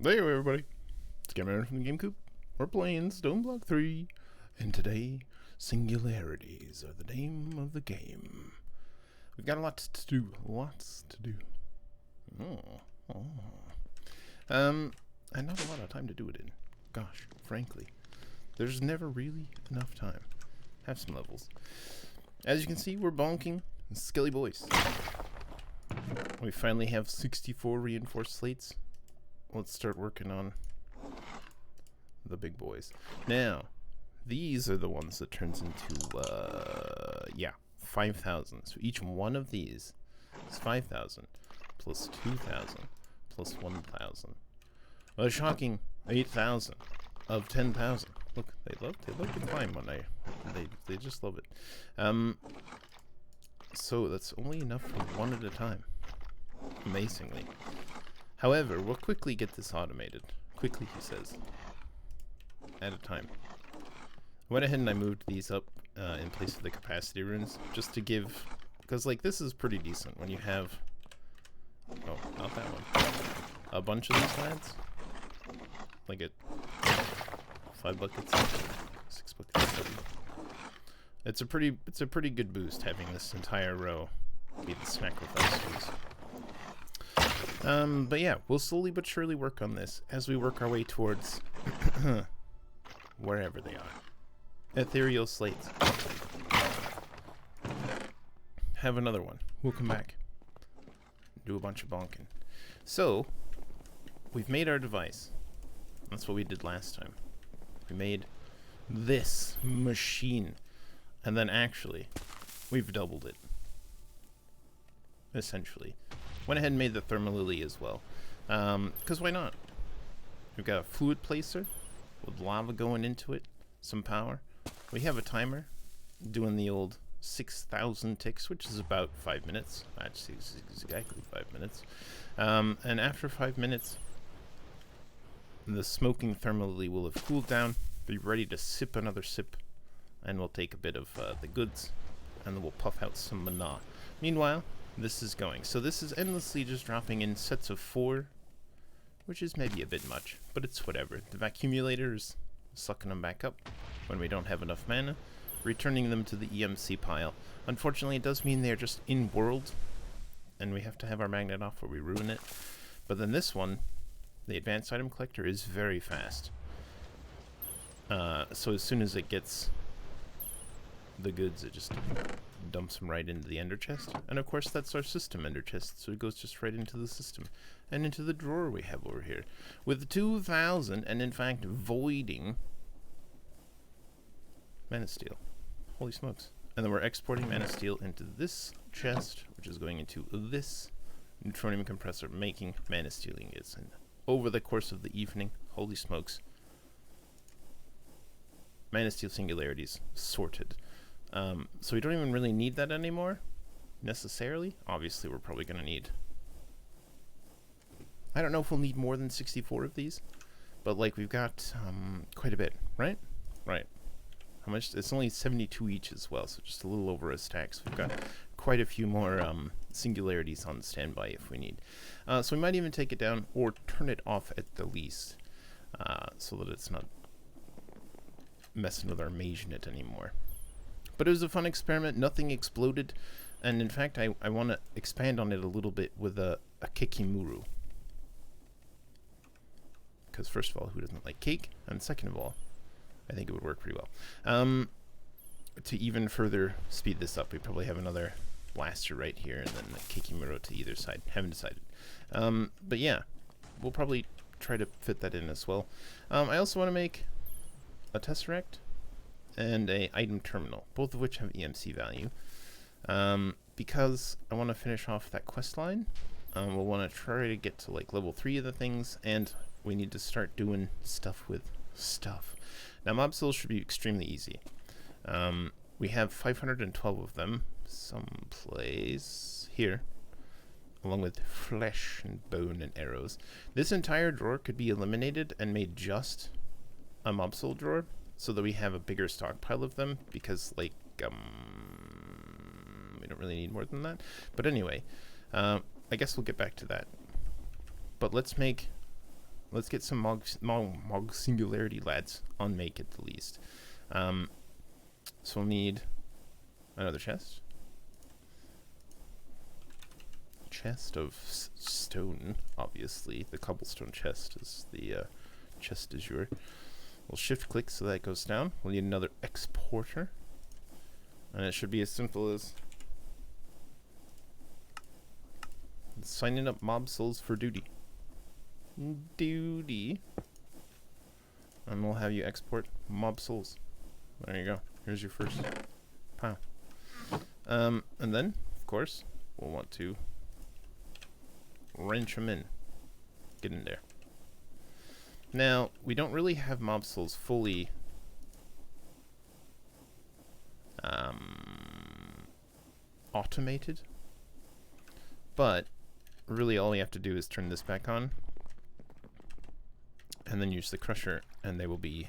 Hey everybody, it's Cameron from TheGameCoop. We're playing Stoneblock3, and today, Singularities are the name of the game. We've got lots to do, and not a lot of time to do it in. Gosh, frankly, there's never really enough time. Have some levels. As you can see, we're bonking, skilly boys. We finally have 64 reinforced slates. Let's start working on the big boys. Now, these are the ones that turns into, 5,000. So each one of these is 5,000 plus 2,000 plus 1,000. A shocking 8,000 of 10,000. Look, they love to climb when they just love it. So that's only enough for one at a time. Amazingly. However, we'll quickly get this automated. Quickly, he says. At a time. I went ahead and I moved these up in place of the capacity runes, just to give... Because, like, this is pretty decent when you have... Oh, not that one. A bunch of these lads. Like it... 5 buckets. 6 buckets. 7. It's a pretty good boost having this entire row be the sacrifices. But yeah, we'll slowly but surely work on this as we work our way towards wherever they are. Ethereal slates. Have another one. We'll come back. Do a bunch of bonking. So, we've made our device. That's what we did last time. We made this machine. And then actually, we've doubled it. Essentially. Went ahead and made the thermal lily as well. Because why not? We've got a fluid placer with lava going into it. Some power. We have a timer doing the old 6,000 ticks, which is about 5 minutes. Actually, it's exactly 5 minutes. And after 5 minutes, the smoking thermal lily will have cooled down, be ready to sip another sip, and we'll take a bit of the goods, and then we'll puff out some mana. Meanwhile, this is going. So this is endlessly just dropping in sets of 4, which is maybe a bit much, but it's whatever. The vacuumulator is sucking them back up when we don't have enough mana, returning them to the EMC pile. Unfortunately, it does mean they're just in-world, and we have to have our magnet off or we ruin it. But then this one, the advanced item collector, is very fast. So as soon as it gets the goods, it just dumps them right into the ender chest. And of course that's our system ender chest, so it goes just right into the system and into the drawer we have over here with 2,000 and in fact voiding mana steel. Holy smokes. And then we're exporting mana steel into this chest, which is going into this neutronium compressor, making mana steel ingots. And over the course of the evening, holy smokes, mana steel singularities sorted. So we don't even really need that anymore, necessarily. Obviously, we're probably going to need... I don't know if we'll need more than 64 of these, but, like, we've got quite a bit, right? Right. How much? It's only 72 each as well, so just a little over a stack. So we've got quite a few more singularities on standby if we need. So we might even take it down or turn it off at the least, so that it's not messing with our Magenet anymore. But it was a fun experiment. Nothing exploded. And in fact, I want to expand on it a little bit with a Kekimuru. Because first of all, who doesn't like cake? And second of all, I think it would work pretty well. To even further speed this up, we probably have another blaster right here and then the Kekimuru to either side. Haven't decided. But yeah, we'll probably try to fit that in as well. I also want to make a Tesseract and a item terminal, both of which have EMC value, because I want to finish off that quest line. We'll want to try to get to like level 3 of the things, and we need to start doing stuff with stuff. Now mob souls should be extremely easy. We have 512 of them someplace here, along with flesh and bone and arrows. This entire drawer could be eliminated and made just a mob soul drawer, so that we have a bigger stockpile of them, because, like, we don't really need more than that. But anyway, I guess we'll get back to that. But let's make let's get some Mog Singularity lads on make at the least. So we'll need another chest. Chest of stone, obviously. The cobblestone chest is the chest du jour. We'll shift click so that goes down. We'll need another exporter. And it should be as simple as signing up mob souls for duty. And we'll have you export mob souls. There you go. Here's your first pile. And then, of course, we'll want to wrench them in. Get in there. Now, we don't really have mob souls fully automated, but really all we have to do is turn this back on and then use the crusher, and they will be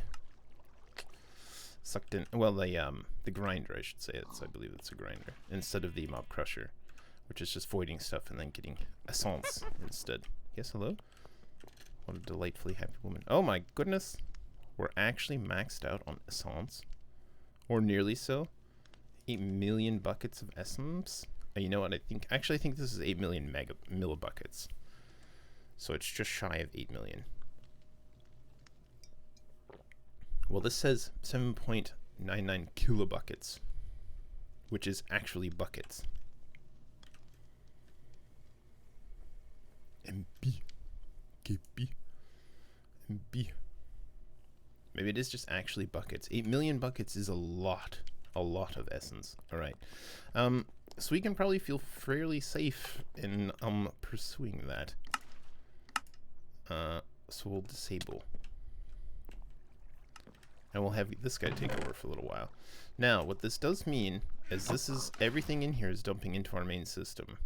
sucked in. Well, the grinder, I should say. I believe it's a grinder instead of the mob crusher, which is just voiding stuff and then getting essence instead. Yes, hello? What a delightfully happy woman. Oh my goodness. We're actually maxed out on essence. Or nearly so. 8 million buckets of essence. You know what I think? Actually, I think this is 8 million millibuckets. So it's just shy of 8 million. Well, this says 7.99 kilobuckets, which is actually buckets. MB. KB. MB. Maybe it is just actually buckets. 8 million buckets is a lot of essence. Alright. So we can probably feel fairly safe in pursuing that. So we'll disable. And we'll have this guy take over for a little while. Now, what this does mean is this is everything in here is dumping into our main system.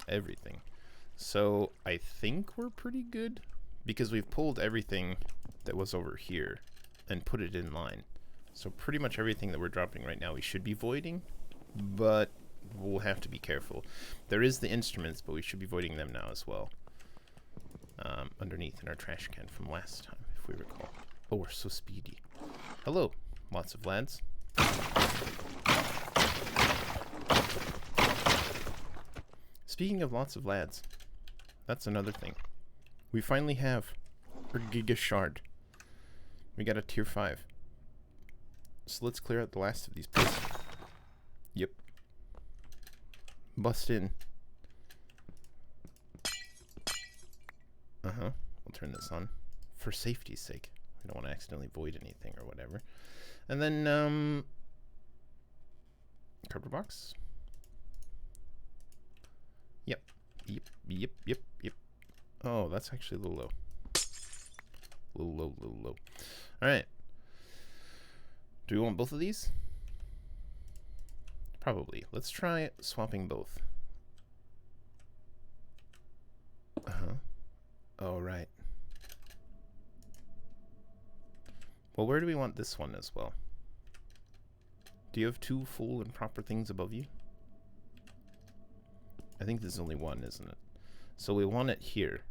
Everything. So I think we're pretty good because we've pulled everything that was over here and put it in line. So pretty much everything that we're dropping right now we should be voiding, but we'll have to be careful. There is the instruments, but we should be voiding them now as well. Underneath in our trash can from last time, if we recall. Oh, we're so speedy. Hello, lots of lads. Speaking of lots of lads, that's another thing. We finally have our Giga Shard. We got a tier 5. So let's clear out the last of these places. Yep. Bust in. We'll turn this on for safety's sake. We don't want to accidentally void anything or whatever. And then, cardboard box. Yep. Oh, that's actually a little low. Little low. Alright. Do we want both of these? Probably. Let's try swapping both. Oh, right. Well, where do we want this one as well? Do you have 2 full and proper things above you? I think there's only one, isn't it? So we want it here.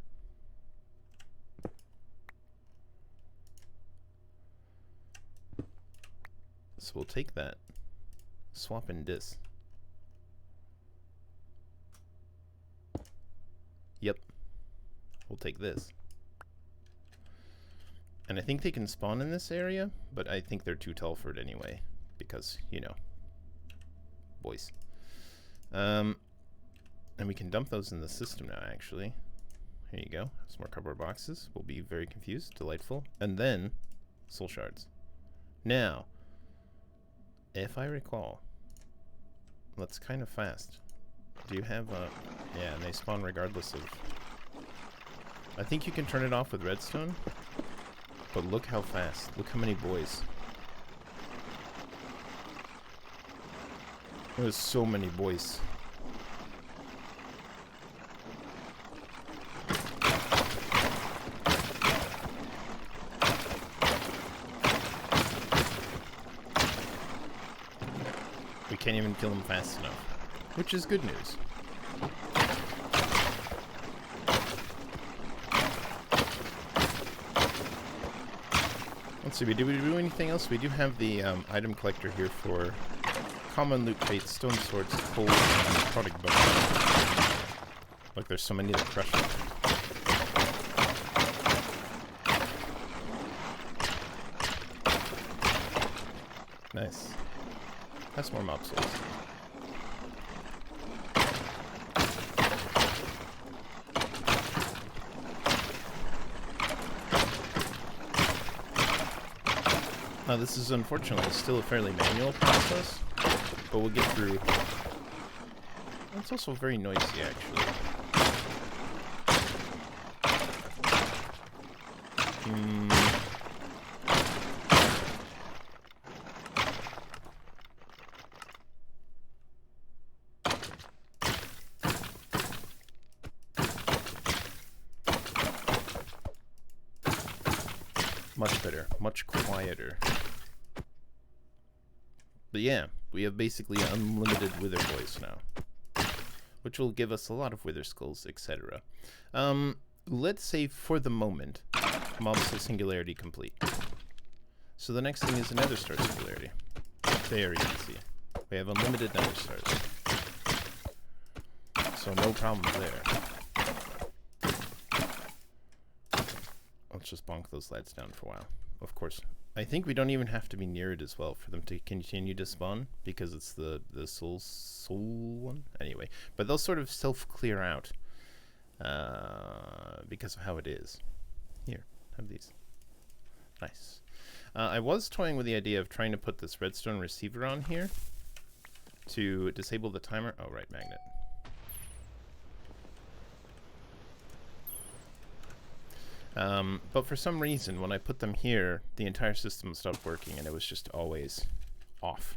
So we'll take that, swap in this. Yep. We'll take this. And I think they can spawn in this area, but I think they're too tall for it anyway, because, you know, boys. And we can dump those in the system now, actually. Here you go. Some more cardboard boxes. We'll be very confused. Delightful. And then, soul shards. Now, if I recall, that's kind of fast. Do you have a... Yeah, and they spawn regardless of... I think you can turn it off with redstone, but look how fast. Look how many boys. There's so many boys. We can't even kill them fast enough, which is good news. Let's see, do we do anything else? We do have the item collector here for common loot crates, stone swords, coal, and product bones. Look, there's so many to crush them. Nice. That's more mob souls. Now this is unfortunately still a fairly manual process, but we'll get through. It's also very noisy, actually. Much better, much quieter. But yeah, we have basically unlimited wither voice now, which will give us a lot of wither skulls, etc. Let's say for the moment, mob soul singularity complete. So the next thing is a nether star singularity. Very easy. We have unlimited nether stars, so no problem there. Let's just bonk those lads down for a while. Of course, I think we don't even have to be near it as well for them to continue to spawn, because it's the soul one anyway. But they'll sort of self-clear out because of how it is. Here, have these. Nice. I was toying with the idea of trying to put this redstone receiver on here to disable the timer. Oh, right, magnet. But for some reason, when I put them here, the entire system stopped working and it was just always off,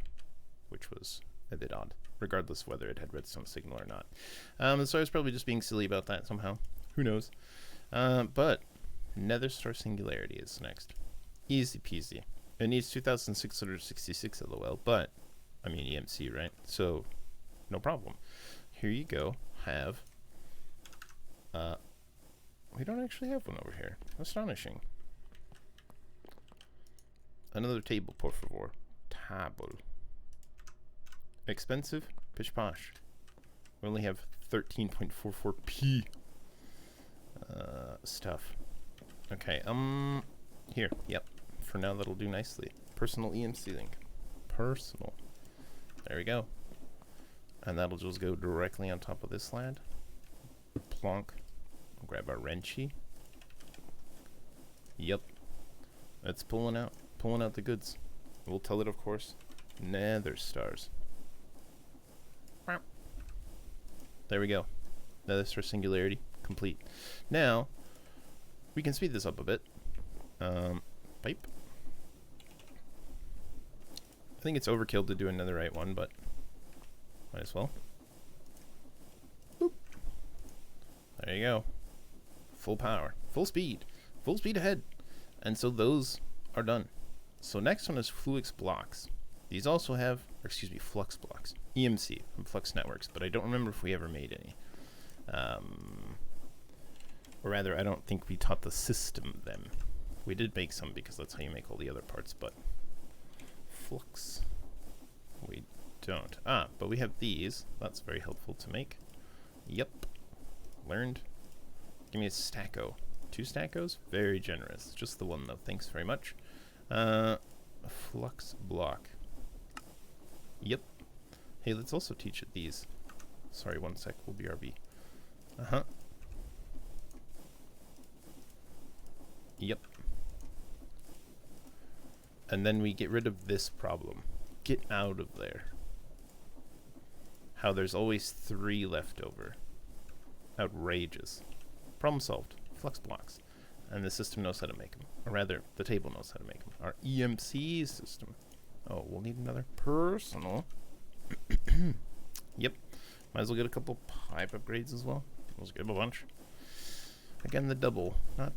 which was a bit odd, regardless of whether it had redstone signal or not. So I was probably just being silly about that somehow. Who knows? But Nether Star Singularity is next. Easy peasy. It needs 2,666 LOL, but, I mean EMC, right? So, no problem. Here you go. Have... we don't actually have one over here. Astonishing. Another table, por favor. Table. Expensive? Pish posh. We only have 13.44p stuff. Okay, here, yep. For now, that'll do nicely. Personal EMC link. Personal. There we go. And that'll just go directly on top of this lad. Plonk. Grab our wrenchy. Yep. It's pulling out the goods. We'll tell it, of course. Nether stars. There we go. Nether star singularity complete. Now, we can speed this up a bit. Pipe. I think it's overkill to do another right one, but might as well. Boop. There you go. Full power, full speed ahead. And so those are done. So next one is Flux blocks. These also have, or excuse me, Flux blocks. EMC from Flux Networks, but I don't remember if we ever made any. Or rather, I don't think we taught the system them. We did make some because that's how you make all the other parts, but Flux, we don't. But we have these. That's very helpful to make. Yep. Learned. Give me a stacko. 2 stackos? Very generous. Just the one though. Thanks very much. A flux block. Yep. Hey, let's also teach it these. Sorry, one sec. We'll BRB. Yep. And then we get rid of this problem. Get out of there. How there's always 3 left over. Outrageous. Problem solved. Flux blocks. And the system knows how to make them. Or rather, the table knows how to make them. Our EMC system. Oh, we'll need another personal. Yep. Might as well get a couple pipe upgrades as well. Let's get a bunch. Again, the double. Not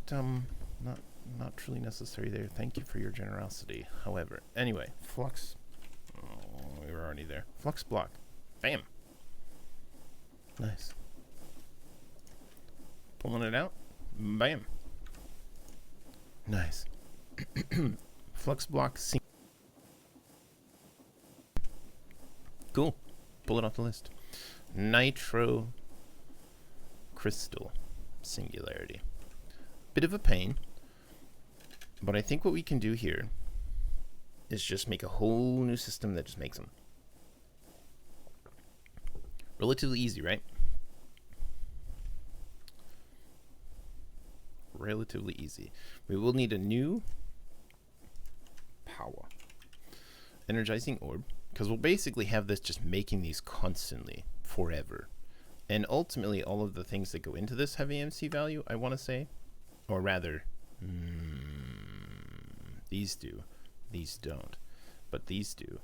truly necessary there. Thank you for your generosity. However, anyway, flux. Oh, we were already there. Flux block. Bam. Nice. Pulling it out. Bam. Nice. Flux block C. Cool. Pull it off the list. Nitro crystal singularity. Bit of a pain, but I think what we can do here is just make a whole new system that just makes them. Relatively easy, right? Relatively easy. We will need a new power energizing orb, because we'll basically have this just making these constantly forever. And ultimately, all of the things that go into this have AMC value, I want to say. Or rather, these do. These don't. But these do.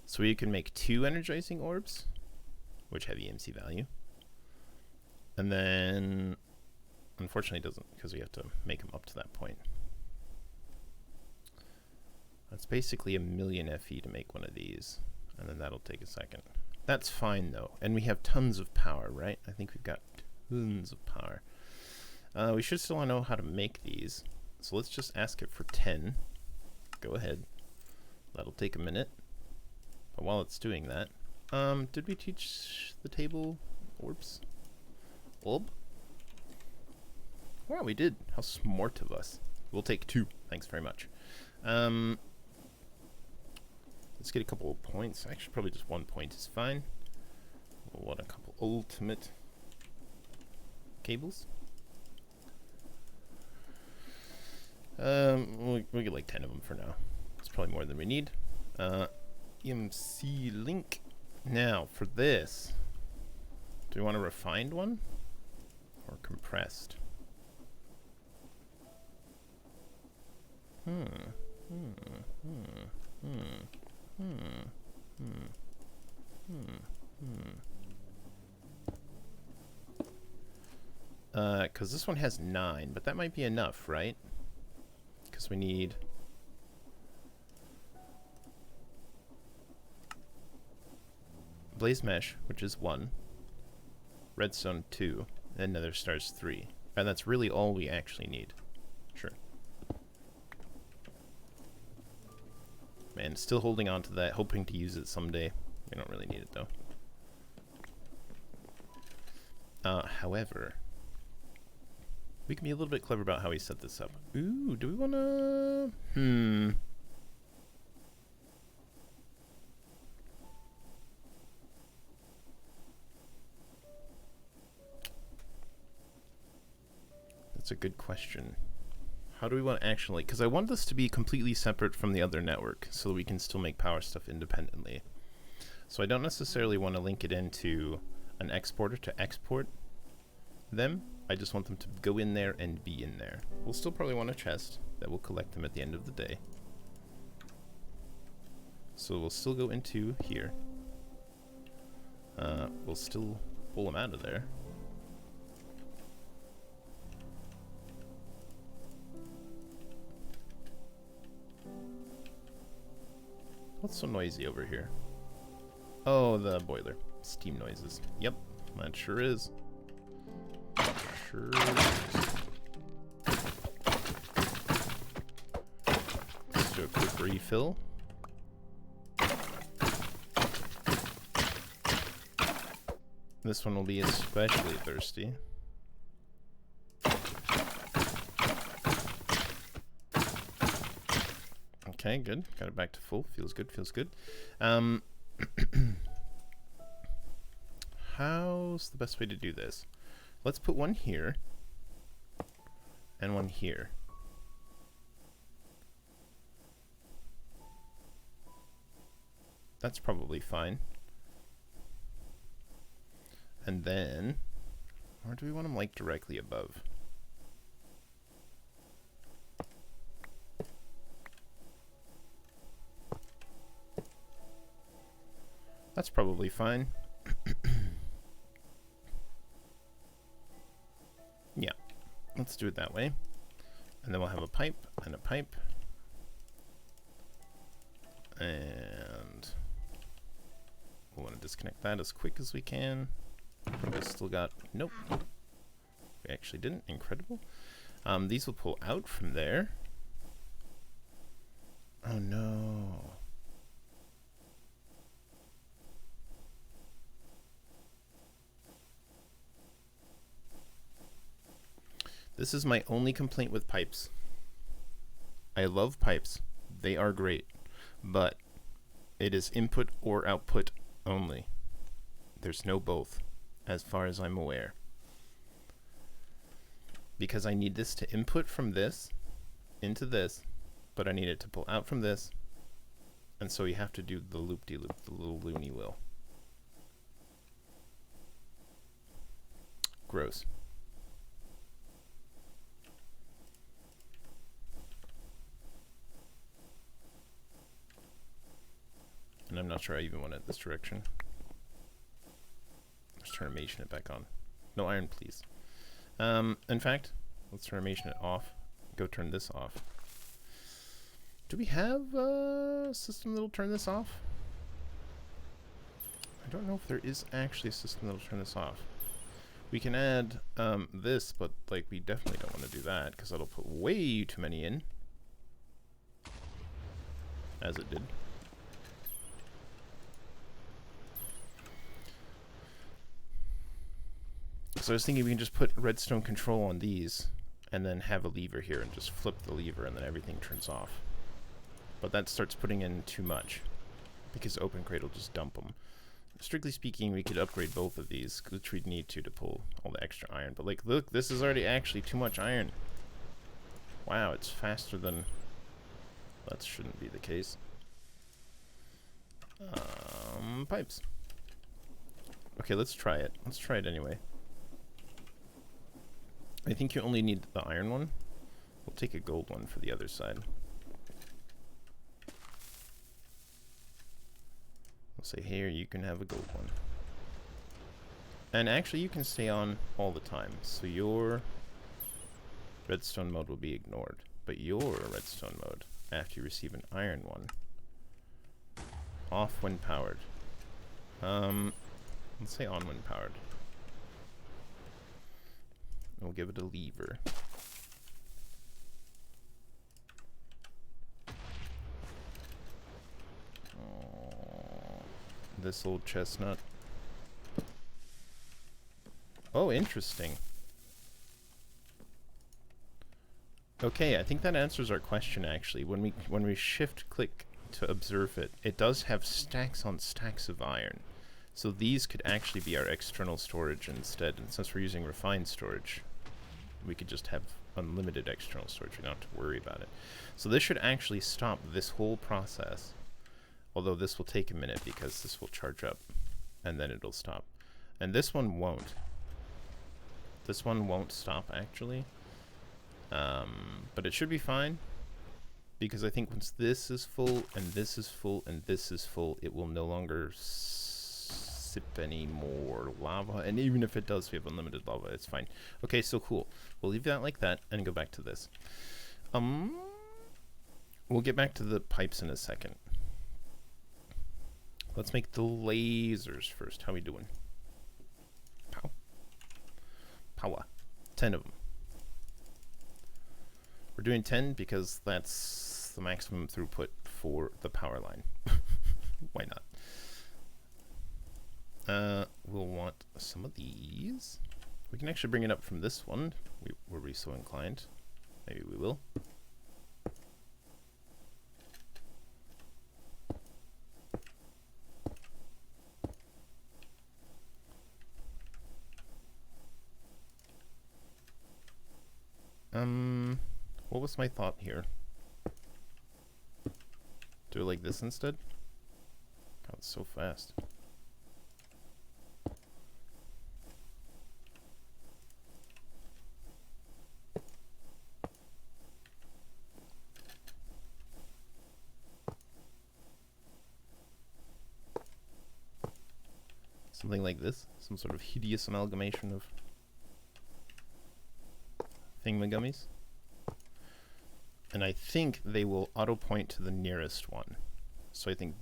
So you can make 2 energizing orbs, which have EMC value. And then, unfortunately it doesn't, because we have to make them up to that point. That's basically 1,000,000 FE to make one of these. And then that'll take a second. That's fine though. And we have tons of power, right? I think we've got tons of power. We should still know how to make these. So let's just ask it for 10. Go ahead. That'll take a minute. But while it's doing that, did we teach the table orbs? Orb? Wow, we did. How smart of us. We'll take 2. Thanks very much. Let's get a couple of points. Actually, probably just 1 point is fine. We'll want a couple ultimate cables. We'll get like 10 of them for now. It's probably more than we need. EMC link. Now, for this, do we want a refined one or compressed? Because this one has 9, but that might be enough, right? Because we need blaze mesh, which is 1, redstone 2, and nether stars 3, and that's really all we actually need. Sure. Man, still holding on to that, hoping to use it someday. We don't really need it though. However, we can be a little bit clever about how we set this up. Ooh, do we wanna? That's a good question. How do we want to actually, because I want this to be completely separate from the other network so that we can still make power stuff independently. So I don't necessarily want to link it into an exporter to export them. I just want them to go in there and be in there. We'll still probably want a chest that will collect them at the end of the day. So we'll still go into here. We'll still pull them out of there. What's so noisy over here? Oh, the boiler. Steam noises. Yep, that sure is. Sure is. Let's do a quick refill. This one will be especially thirsty. Okay, good. Got it back to full. Feels good, feels good. How's the best way to do this? Let's put one here and one here. That's probably fine. And then, or do we want them like directly above? That's probably fine. Yeah, let's do it that way. And then we'll have a pipe and a pipe. And we'll want to disconnect that as quick as we can. Probably still got, nope. We actually didn't, incredible. These will pull out from there. Oh no. This is my only complaint with pipes. I love pipes. They are great. But it is input or output only. There's no both, as far as I'm aware. Because I need this to input from this into this, but I need it to pull out from this, and so you have to do the loop-de-loop, the little loony wheel. Gross. And I'm not sure I even want it this direction. Let's termination it back on. No iron, please. In fact, let's termination it off. Go turn this off. Do we have a system that'll turn this off? I don't know if there is actually a system that'll turn this off. We can add this, but like we definitely don't want to do that because that'll put way too many in. As it did. So I was thinking we can just put redstone control on these and then have a lever here and just flip the lever and then everything turns off. But that starts putting in too much because open crate will just dump them. Strictly speaking, we could upgrade both of these, which we'd need to pull all the extra iron. But like, look, this is already actually too much iron. Wow, it's faster than... That shouldn't be the case. Pipes. Okay, let's try it. Let's try it anyway. I think you only need the iron one. We'll take a gold one for the other side. We'll say, here, you can have a gold one. And actually, you can stay on all the time. So your redstone mode will be ignored. But your redstone mode, after you receive an iron one, off when powered. Let's say on when powered. And we'll give it a lever. This old chestnut. Oh, interesting. Okay, I think that answers our question actually. When we shift click to observe it, it does have stacks on stacks of iron. So these could actually be our external storage instead, and since we're using refined storage, we could just have unlimited external storage. We don't have to worry about it. So this should actually stop this whole process. Although this will take a minute because this will charge up and then it'll stop. And this one won't. This one won't stop actually. But it should be fine because I think once this is full and this is full and this is full, it will no longer sip any more lava. And even if it does, we have unlimited lava. It's fine. Okay, so cool. We'll leave that like that and go back to this. We'll get back to the pipes in a second. Let's make the lasers first. How we doing? Pow. Power. 10 of them. We're doing 10 because that's the maximum throughput for the power line. Why not? We'll want some of these. We can actually bring it up from this one. Were we so inclined? Maybe we will. What was my thought here? Do it like this instead? God, it's so fast. Something like this? Some sort of hideous amalgamation of thingamagummies. And I think they will auto point to the nearest one. So I think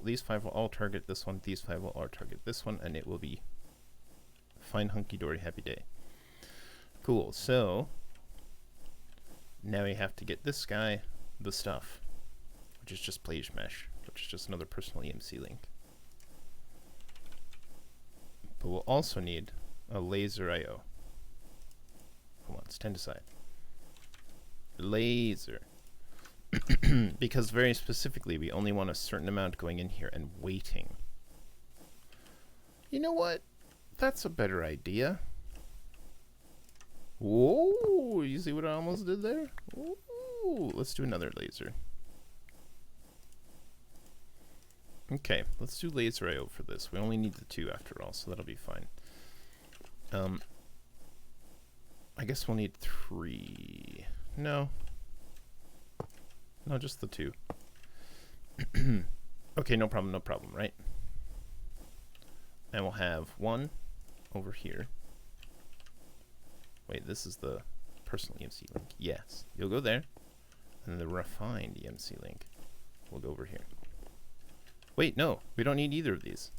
these 5 will all target this one, these 5 will all target this one, and it will be fine, hunky-dory, happy day. Cool, so now we have to get this guy the stuff, which is just blaze mesh, which is just another personal EMC link. But we'll also need a laser I/O. Hold on, stand aside. Laser. Because very specifically, we only want a certain amount going in here and waiting. You know what? That's a better idea. Whoa, you see what I almost did there? Ooh, let's do another laser. Okay, let's do laser I/O for this. We only need the 2 after all, so that'll be fine. I guess we'll need 3. No, just the 2. Okay, no problem, right? And we'll have 1 over here. Wait, this is the personal EMC link. Yes, you'll go there. And the refined EMC link will go over here. Wait, no, we don't need either of these.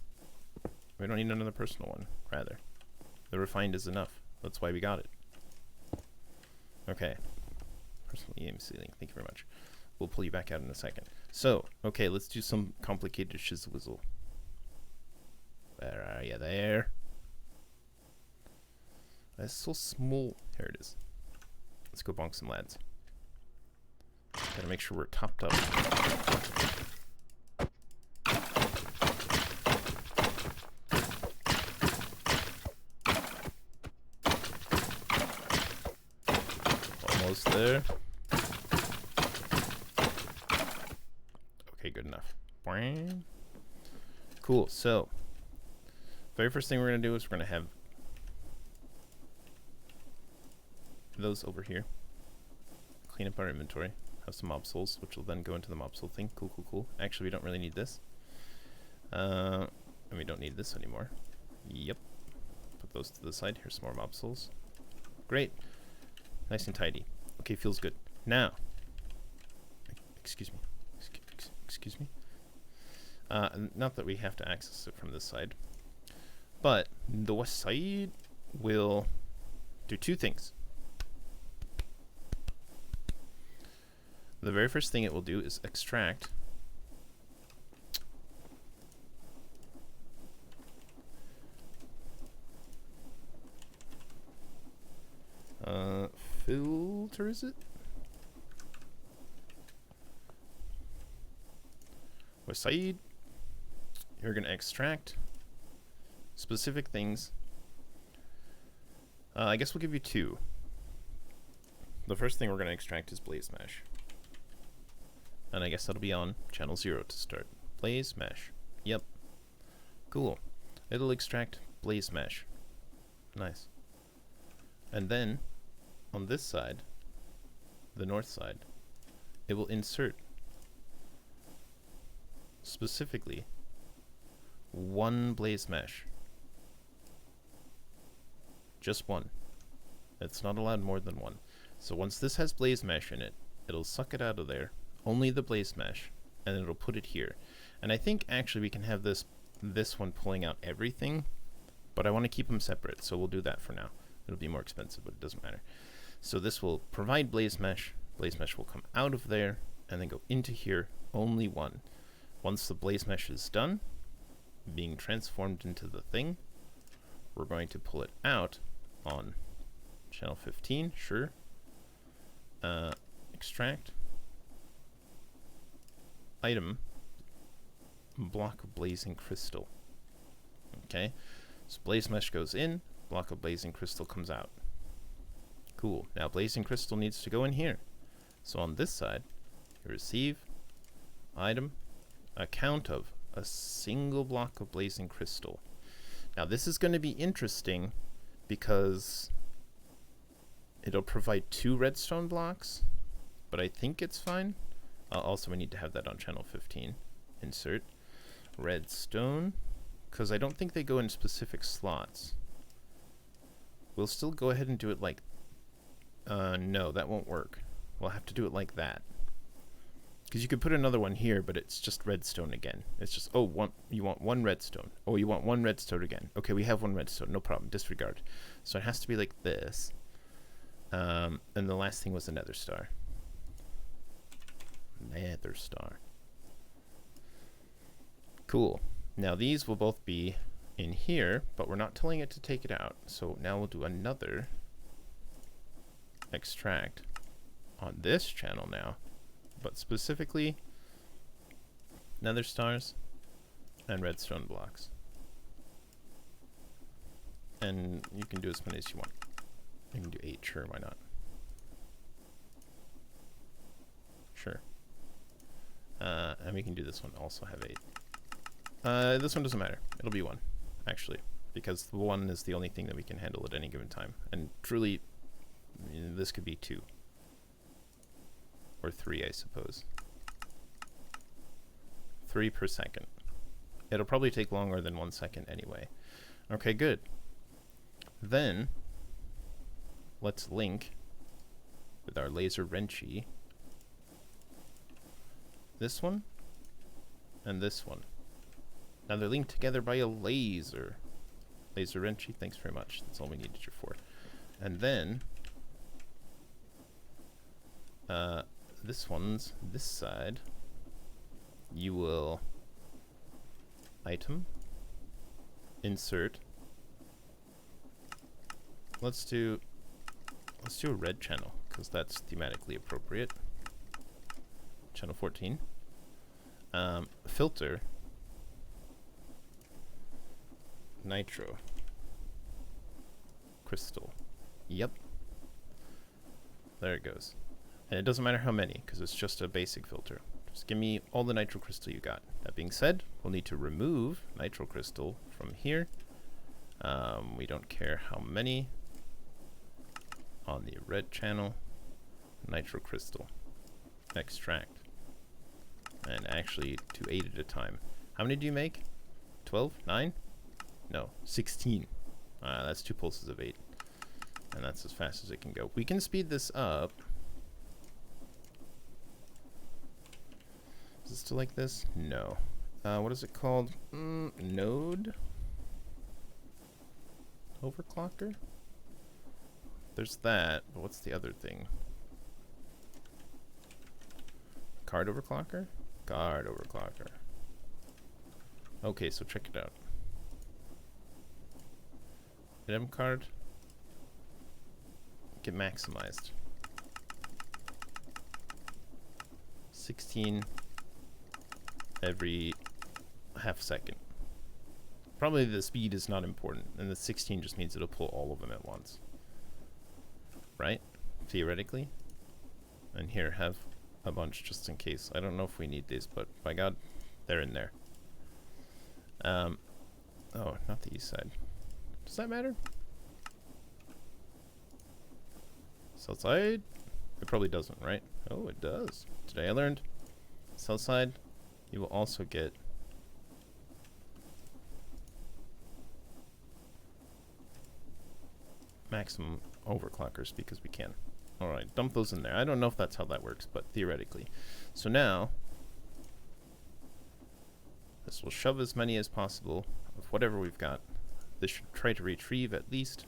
We don't need another personal one, rather. The refined is enough. That's why we got it. Okay. Personal EMC link, thank you very much. We'll pull you back out in a second. So, okay, let's do some complicated shizzle-wizzle. Where are you there? That's so small. Here it is. Let's go bonk some lads. Gotta make sure we're topped up. Almost there. Okay, good enough. Cool, so very first thing we're going to do is we're going to have those over here. Clean up our inventory. Have some mob souls, which will then go into the mob soul thing. Cool. Actually, we don't really need this. And we don't need this anymore. Yep. Put those to the side. Here's some more mob souls. Great. Nice and tidy. Okay, feels good. Now. Excuse me. Excuse me. Not that we have to access it from this side. But the west side will do 2 things. The very first thing it will do is extract filter, is it? West side, you're going to extract specific things. I guess we'll give you 2. The first thing we're going to extract is blaze mesh. And I guess that'll be on channel 0 to start. Blaze mesh. Yep. Cool. It'll extract blaze mesh. Nice. And then, on this side, the north side, it will insert specifically 1 blaze mesh. Just 1. It's not allowed more than 1. So once this has blaze mesh in it, it'll suck it out of there, only the blaze mesh, and it'll put it here. And I think actually we can have this one pulling out everything, but I want to keep them separate, so we'll do that for now. It'll be more expensive, but it doesn't matter. So this will provide blaze mesh will come out of there, and then go into here, only 1. Once the blaze mesh is done, being transformed into the thing, we're going to pull it out on channel 15, sure. Extract item block of blazing crystal. Okay, so blaze mesh goes in, block of blazing crystal comes out. Cool. Now blazing crystal needs to go in here. So on this side, you receive item account of a single block of blazing crystal. Now this is going to be interesting because it'll provide 2 redstone blocks, but I think it's fine. Also, we need to have that on channel 15. Insert redstone, because I don't think they go in specific slots. We'll still go ahead and do it like... no, that won't work. We'll have to do it like that. Because you could put another one here, but it's just redstone again. It's just, you want 1 redstone. Oh, you want 1 redstone again. Okay, we have 1 redstone, no problem, disregard. So it has to be like this. And the last thing was a nether star. Nether star. Cool. Now these will both be in here, but we're not telling it to take it out. So now we'll do another extract on this channel now, but specifically nether stars and redstone blocks. And you can do as many as you want. You can do 8, sure, why not? Sure. And we can do this one, also have 8. This one doesn't matter. It'll be 1, actually, because the 1 is the only thing that we can handle at any given time. And truly, this could be 2. Or 3, I suppose. 3 per second. It'll probably take longer than 1 second anyway. Okay, good. Then, let's link with our laser wrenchy this one and this one. Now they're linked together by a laser. Laser wrenchy, thanks very much. That's all we needed you for. And then, this one's this side. You will item, insert. Let's do a red channel because that's thematically appropriate. Channel 14. Filter nitro crystal. Yep. There it goes. And it doesn't matter how many because it's just a basic filter. Just give me all the nitro crystal you got. That being said, we'll need to remove nitro crystal from here. We don't care how many. On the red channel, nitro crystal, extract, and actually do 8 at a time. How many do you make? 12? 9? No, 16. That's 2 pulses of 8, and that's as fast as it can go. We can speed this up. Is it still like this? No. What is it called? Node? Overclocker? There's that, but what's the other thing? Card overclocker? Card overclocker. Okay, so check it out. Item card. Get maximized. 16 every half second. Probably the speed is not important, and the 16 just means it'll pull all of them at once. Right? Theoretically. And here, have a bunch just in case. I don't know if we need these, but by God, they're in there. Oh, not the east side. Does that matter? South side? It probably doesn't, right? Oh, it does. Today I learned. South side, you will also get maximum overclockers because we can. Alright, dump those in there. I don't know if that's how that works, but theoretically. So now, this will shove as many as possible of whatever we've got. This should try to retrieve at least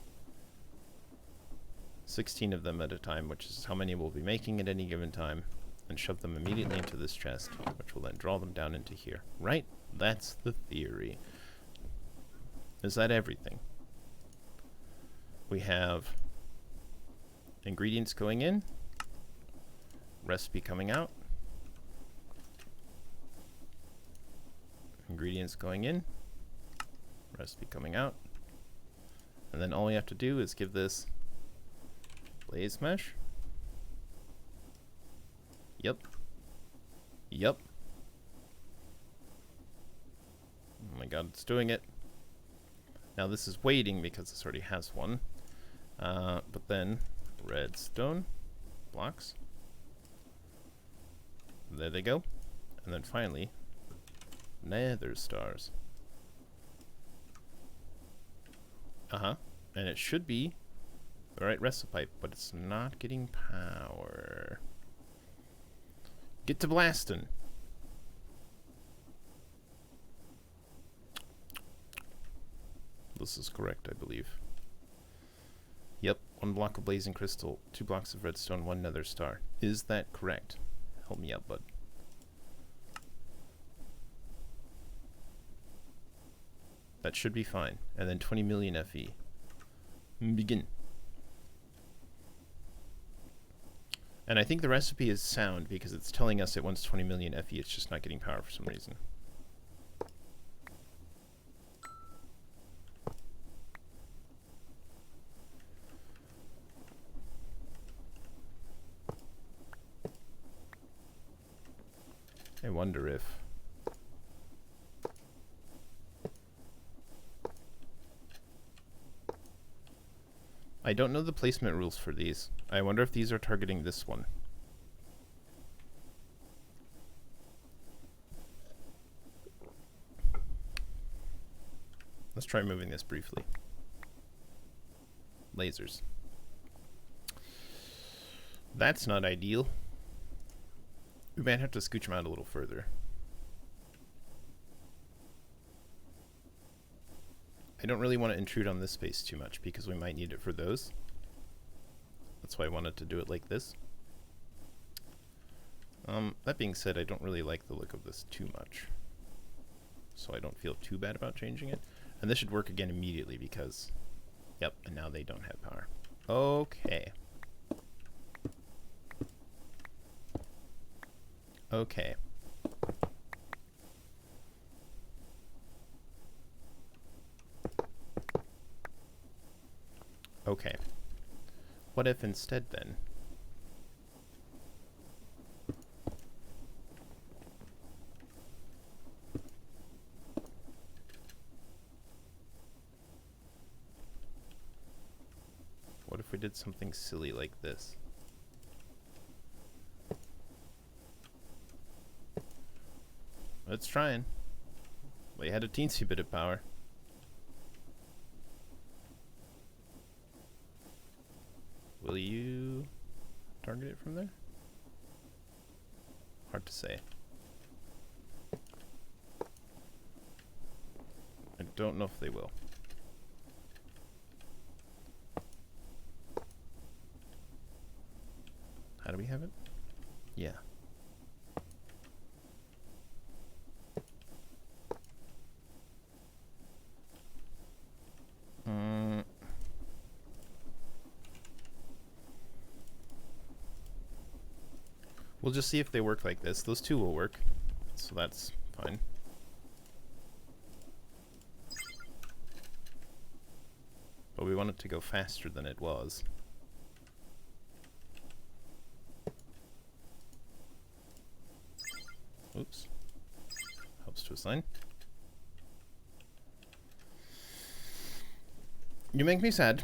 16 of them at a time, which is how many we'll be making at any given time, and shove them immediately into this chest, which will then draw them down into here. Right? That's the theory. Is that everything? We have ingredients going in, recipe coming out, ingredients going in, recipe coming out, and then all we have to do is give this blaze mesh. Yep. Yep. Oh my God, it's doing it. Now this is waiting because this already has one. But then redstone blocks. There they go. And then finally, nether stars. And it should be the right recipe, but it's not getting power. Get to blasting. This is correct, I believe. Yep, 1 block of blazing crystal, 2 blocks of redstone, 1 nether star. Is that correct? Help me out, bud. That should be fine. And then 20 million FE. Begin. And I think the recipe is sound because it's telling us it wants 20 million FE. It's just not getting power for some reason. I wonder if... I don't know the placement rules for these. I wonder if these are targeting this one. Let's try moving this briefly. Lasers. That's not ideal. We might have to scooch them out a little further. I don't really want to intrude on this space too much because we might need it for those. That's why I wanted to do it like this. That being said, I don't really like the look of this too much. So I don't feel too bad about changing it. And this should work again immediately because... Yep, and now they don't have power. Okay. Okay. Okay. What if instead then? What if we did something silly like this? It's trying. We had a teensy bit of power. Will you target it from there? Hard to say. I don't know if they will. How do we have it? Yeah. We'll just see if they work like this. Those two will work, so that's fine. But we want it to go faster than it was. Oops. Helps to assign. You make me sad.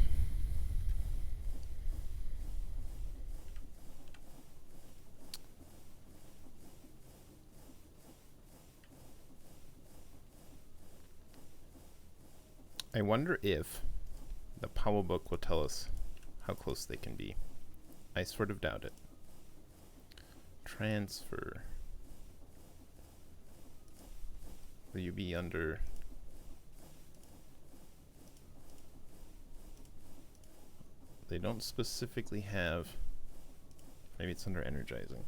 I wonder if the Powell book will tell us how close they can be. I sort of doubt it. Transfer. Will you be under... They don't specifically have... Maybe it's under energizing.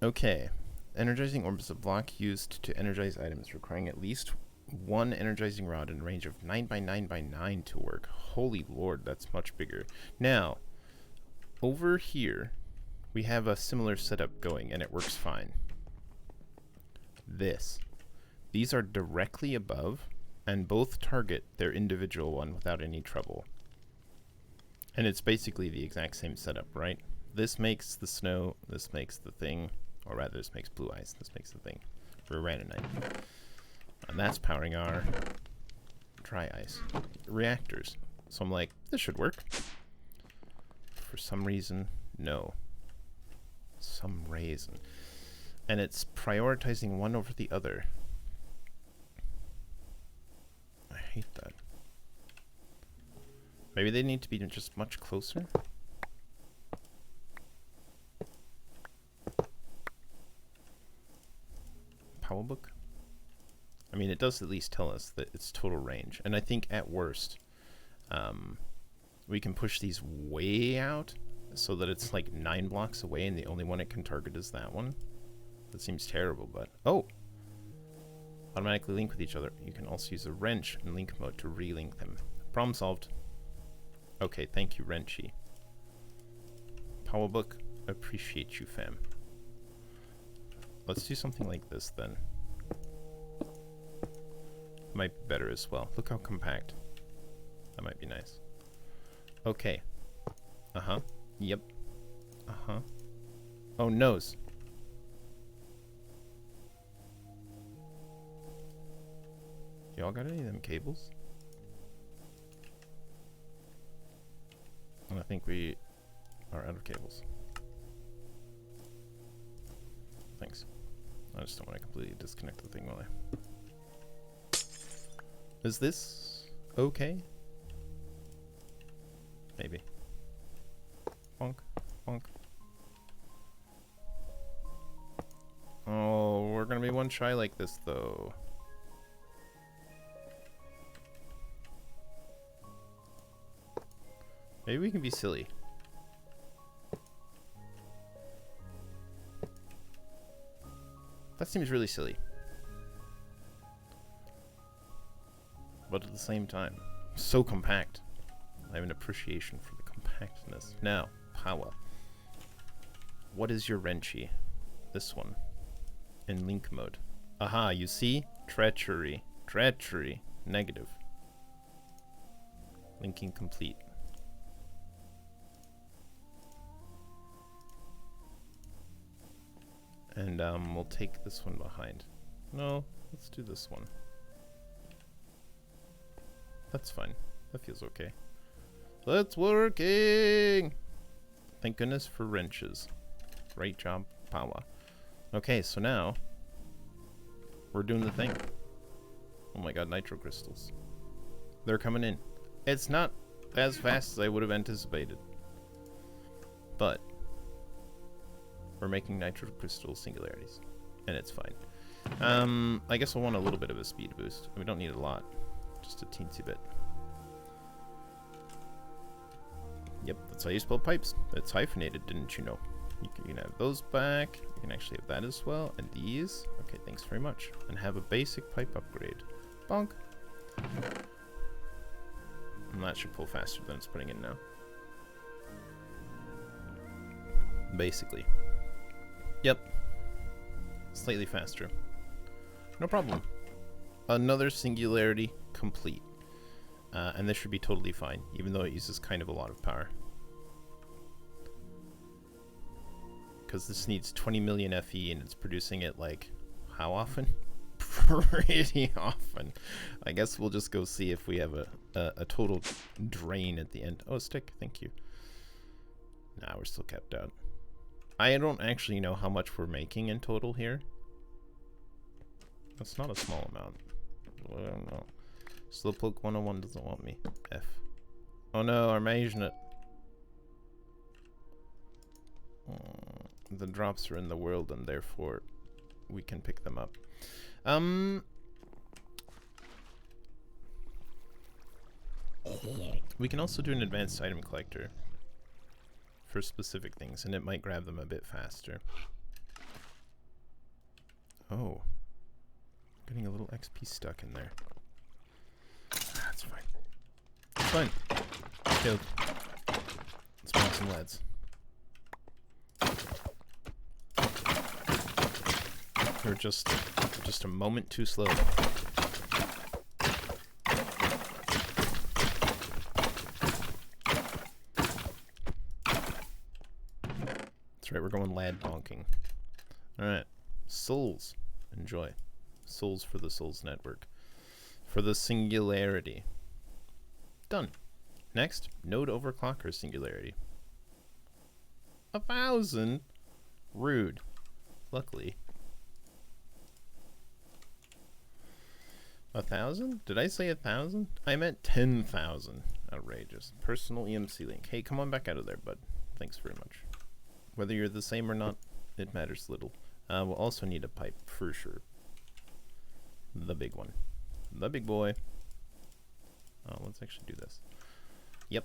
Okay. Energizing orb is a block used to energize items requiring at least one energizing rod in a range of 9 by 9 by 9 to work. Holy Lord, that's much bigger. Now, over here, we have a similar setup going, and it works fine. These are directly above, and both target their individual one without any trouble. And it's basically the exact same setup, right? This makes the snow, this makes the thing, or rather this makes blue ice, this makes the thing for Ranonite. And that's powering our dry ice reactors. So I'm like, this should work. For some reason, no. Some reason. And it's prioritizing one over the other. I hate that. Maybe they need to be just much closer. Powell book? I mean, it does at least tell us that it's total range. And I think at worst, we can push these way out so that it's like 9 blocks away and the only one it can target is that one. That seems terrible, but... Oh! automatically link with each other. You can also use a wrench in link mode to relink them. Problem solved. Okay, thank you, Wrenchy. Power book, appreciate you, fam. Let's do something like this then. Might be better as well. Look how compact. That might be nice. Okay. Uh-huh. Yep. Uh-huh. Oh, nose. Y'all got any of them cables? I think we are out of cables. Thanks. I just don't want to completely disconnect the thing while I... Is this okay? Maybe. Bonk. Bonk. Oh, we're gonna be one shy like this though. Maybe we can be silly. That seems really silly. But at the same time, so compact. I have an appreciation for the compactness. Now, power. What is your wrenchy? This one. In link mode. Aha, you see? Treachery. Treachery. Negative. Linking complete. And we'll take this one behind. No, let's do this one. That's fine. That feels okay. That's working! Thank goodness for wrenches. Great job, power. Okay, so now we're doing the thing. Oh my god, nitro crystals. They're coming in. It's not as fast as I would have anticipated. But we're making nitro crystal singularities. And it's fine. I guess we'll want a little bit of a speed boost. We don't need a lot. Just a teensy bit. Yep, that's how you spell pipes. It's hyphenated, didn't you know? You can have those back. You can actually have that as well. And these. Okay, thanks very much. And have a basic pipe upgrade. Bonk. And that should pull faster than it's putting in now. Basically. Yep. Slightly faster. No problem. Another singularity complete. And this should be totally fine, even though it uses kind of a lot of power. Because this needs 20 million FE and it's producing it like, how often? Pretty often. I guess we'll just go see if we have a total drain at the end. Oh, stick, thank you. Nah, we're still kept out. I don't actually know how much we're making in total here. That's not a small amount. I don't know. Slowpoke 101 doesn't want me. F. Oh no, our magnet. The drops are in the world and therefore we can pick them up. We can also do an advanced item collector for specific things and it might grab them a bit faster. Oh. Getting a little XP stuck in there. That's fine. It's fine. Killed. Let's spawn some lads. We're just a moment too slow. That's right, we're going lad bonking. Alright. Souls. Enjoy. Souls for the Souls Network. For the singularity. Done. Next, node overclocker singularity. 1,000? Rude. Luckily. 1,000? Did I say 1,000? I meant 10,000. Outrageous. Personal EMC link. Hey, come on back out of there, bud. Thanks very much. Whether you're the same or not, it matters little. We'll also need a pipe, for sure. The big one. The big boy. Oh, let's actually do this. Yep.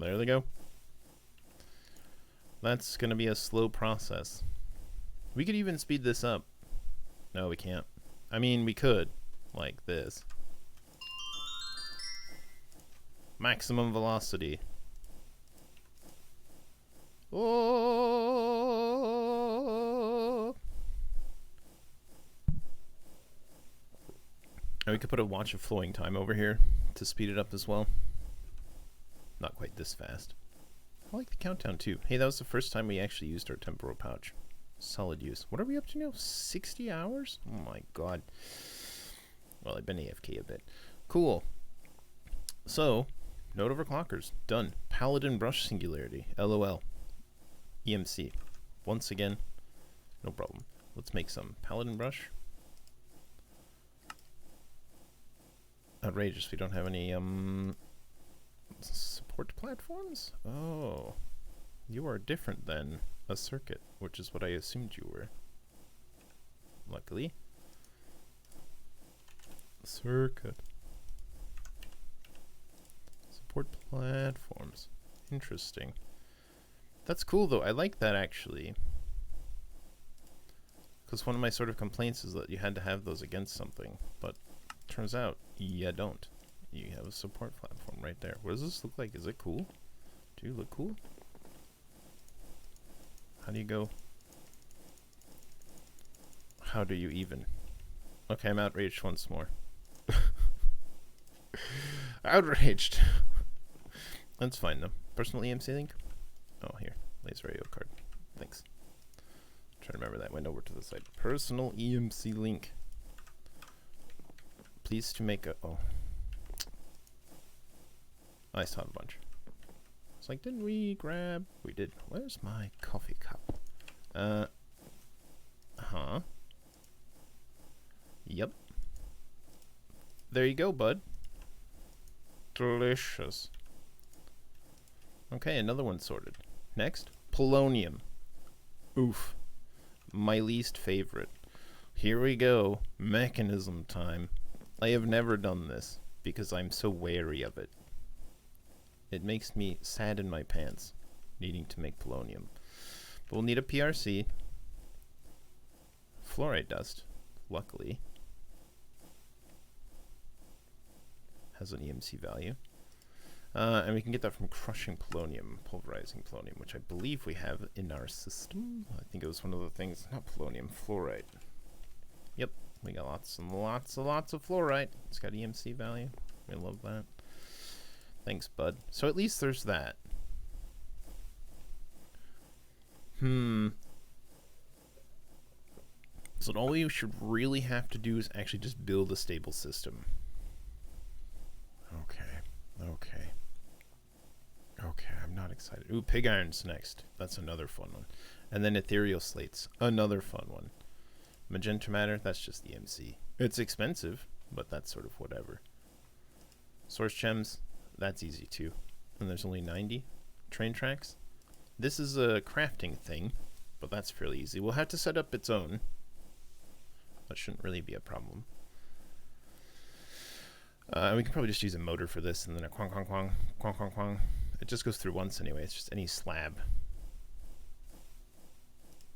There they go. That's gonna be a slow process. We could even speed this up. No, we can't. I mean, we could. Like this. Maximum velocity. Oh! And we could put a watch of flowing time over here to speed it up as well. Not quite this fast. I like the countdown too. Hey, that was the first time we actually used our temporal pouch. Solid use. What are we up to now? 60 hours? Oh my god. Well, I've been AFK a bit. Cool. So, node overclockers. Done. Paladin brush singularity. LOL. EMC. Once again, no problem. Let's make some paladin brush. Outrageous. We don't have any support platforms? Oh. You are different than a circuit, which is what I assumed you were. Luckily. Circuit. Support platforms. Interesting. That's cool though. I like that actually. Because one of my sort of complaints is that you had to have those against something. But turns out you don't. You have a support platform right there. What does this look like? Is it cool? Do you look cool? How do you go? How do you even? Okay, I'm outraged once more. Outraged. That's fine though. Personal EMC link? Oh, here. Laser radio card. Thanks. Try to remember that. Went over to the side. Personal EMC link. Please to make a... Oh. I saw a bunch. It's like, didn't we grab... We did. Where's my coffee cup? Huh. Yep. There you go, bud. Delicious. Okay, another one sorted. Next, polonium. Oof. My least favorite. Here we go. Mechanism time. I have never done this because I'm so wary of it. It makes me sad in my pants, needing to make polonium. But we'll need a PRC. Fluoride dust, luckily, has an EMC value. And we can get that from crushing polonium, pulverizing polonium, which I believe we have in our system. I think it was one of the things, not polonium, fluoride. Yep, we got lots and lots of fluoride. It's got EMC value. We love that. Thanks, bud. So at least there's that. So all we should really have to do is actually just build a stable system. Okay, I'm not excited. Ooh, pig iron's next. That's another fun one. And then ethereal slates, another fun one. Magenta matter, that's just EMC. It's expensive, but that's sort of whatever. Source gems, that's easy too. And there's only 90 train tracks. This is a crafting thing, but that's fairly easy. We'll have to set up its own. That shouldn't really be a problem. We can probably just use a motor for this, and then a quang, quang, quang, quang, quang, quang. It just goes through once anyway. It's just any slab.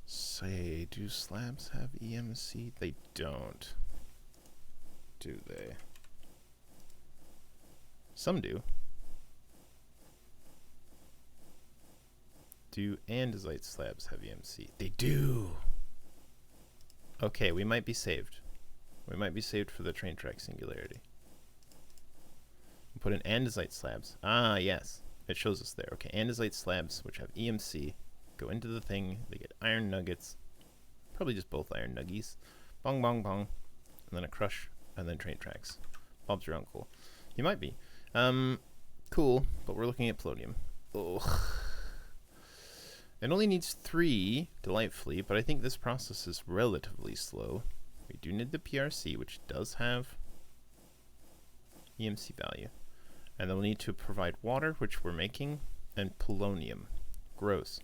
Say, do slabs have EMC? They don't. Do they? Some do. Do andesite slabs have EMC? They do! Okay, we might be saved. We might be saved for the train track singularity. We'll put in andesite slabs. Ah, yes. It shows us there. Okay, andesite slabs, which have EMC, go into the thing. They get iron nuggets. Probably just both iron nuggies. Bong, bong, bong. And then a crush, and then train tracks. Bob's your uncle. You might be. Cool, but we're looking at polonium. Ugh. It only needs 3, delightfully, but I think this process is relatively slow. We do need the PRC, which does have EMC value. And then we'll need to provide water, which we're making, and polonium. Gross.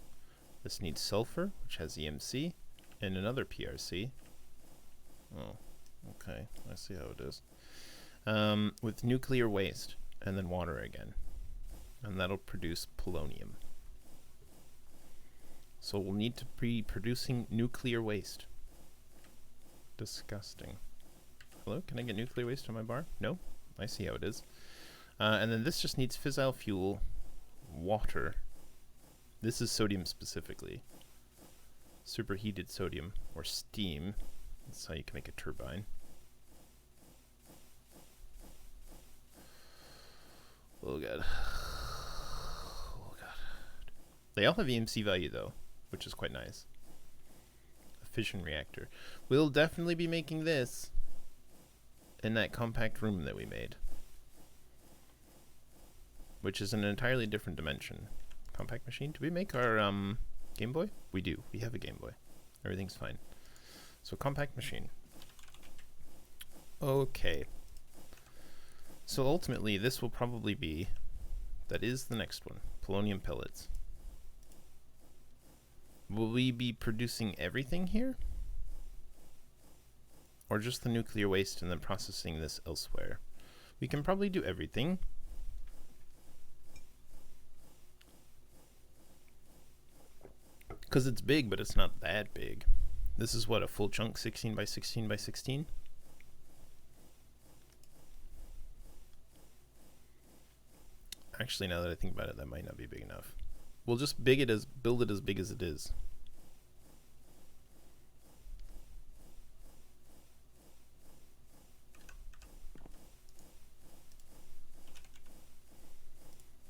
This needs sulfur, which has EMC, and another PRC. Oh, okay. I see how it is. With nuclear waste, and then water again. and that'll produce polonium. So we'll need to be producing nuclear waste. Disgusting. Hello, can I get nuclear waste on my bar? No? I see how it is. And then this just needs fissile fuel, water. This is sodium specifically. Superheated sodium, or steam. That's how you can make a turbine. Oh god. Oh god. They all have EMC value though, which is quite nice. A fission reactor. We'll definitely be making this in that compact room that we made, which is an entirely different dimension. Compact machine? Do we make our Game Boy? We do. We have a Game Boy. Everything's fine. So compact machine. Okay. So ultimately, this will probably be, that is the next one, polonium pellets. Will we be producing everything here? Or just the nuclear waste and then processing this elsewhere? We can probably do everything. Because it's big, but it's not that big. This is what, a full chunk, 16 by 16 by 16? Actually, now that I think about it, that might not be big enough. We'll just build it as big as it is.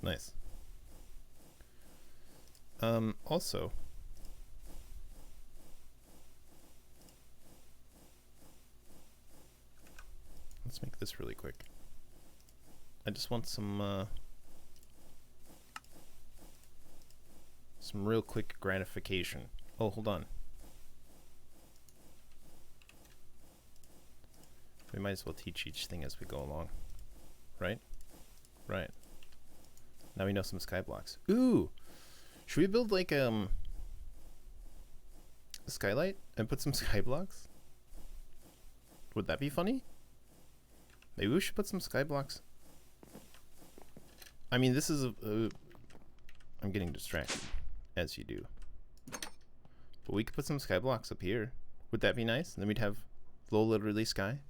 Nice. Also, let's make this really quick. I just want some real quick gratification. Oh, hold on. We might as well teach each thing as we go along. Right? Right. Now we know some sky blocks. Ooh! Should we build like a skylight and put some sky blocks? Would that be funny? Maybe we should put some sky blocks. I mean, this is I'm getting distracted, as you do. But we could put some sky blocks up here. Would that be nice? And then we'd have low literally sky.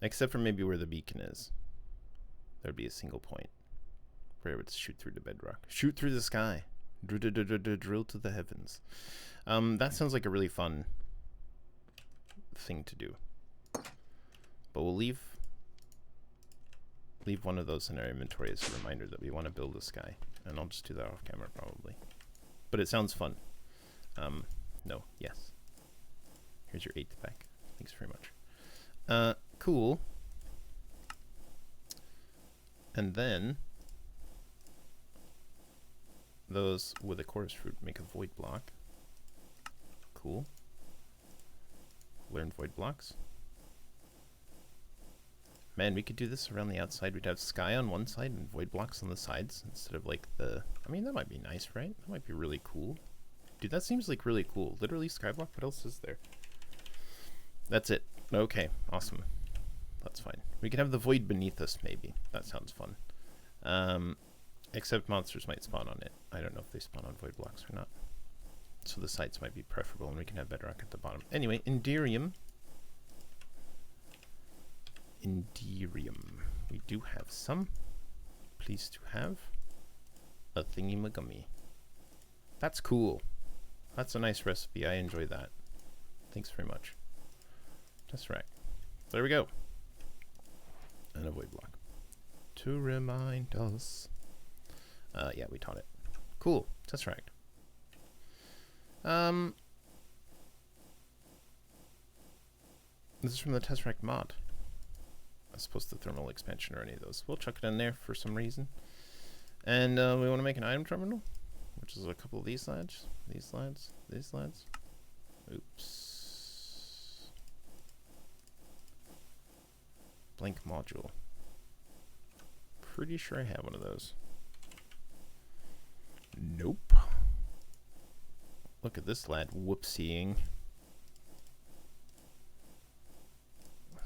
Except for maybe where the beacon is. There'd be a single point where it would shoot through the bedrock. Shoot through the sky. Drill to the heavens. That sounds like a really fun thing to do. But we'll leave one of those in our inventory as a reminder that we want to build a sky. And I'll just do that off camera probably. But it sounds fun. No, yes. Here's your 8th pack. Thanks very much. Cool. And then those with a chorus fruit make a void block. Cool. Learn void blocks. Man, we could do this around the outside. We'd have sky on one side and void blocks on the sides instead of like the... I mean, that might be nice, right? That might be really cool. Dude, that seems like really cool. Literally skyblock. What else is there? That's it. Okay, awesome. That's fine. We could have the void beneath us, maybe. That sounds fun. Except monsters might spawn on it. I don't know if they spawn on void blocks or not. So the sides might be preferable, and we can have bedrock at the bottom. Anyway, Inderium. Inderium. We do have some. Pleased to have a thingy-magummy. That's cool. That's a nice recipe. I enjoy that. Thanks very much. Tesseract. There we go. And a void block. To remind us. Yeah, we taught it. Cool. Tesseract. This is from the Tesseract mod. As opposed to thermal expansion or any of those. We'll chuck it in there for some reason. And we want to make an item terminal, which is a couple of these slides, these slides, these slides. Oops. Blank module. Pretty sure I have one of those. Nope. Look at this lad whoopsieing.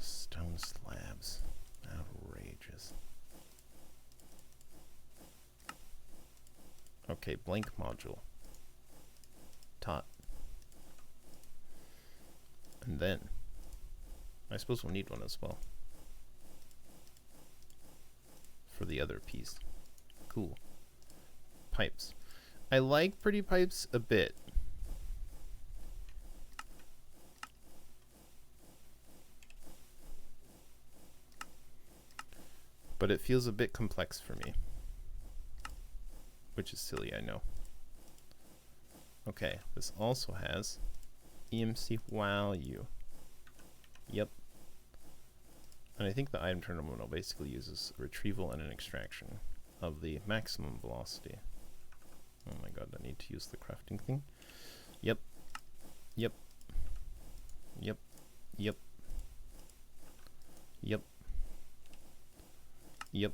Stone slabs. Outrageous. Okay, blank module. Tot. And then, I suppose we'll need one as well. For the other piece. Cool. Pipes. I like pretty pipes a bit. But it feels a bit complex for me. Which is silly, I know. Okay, this also has EMC value. Yep. And I think the item terminal basically uses retrieval and an extraction of the maximum velocity. Oh my god, I need to use the crafting thing. Yep. Yep. Yep. Yep. Yep. Yep.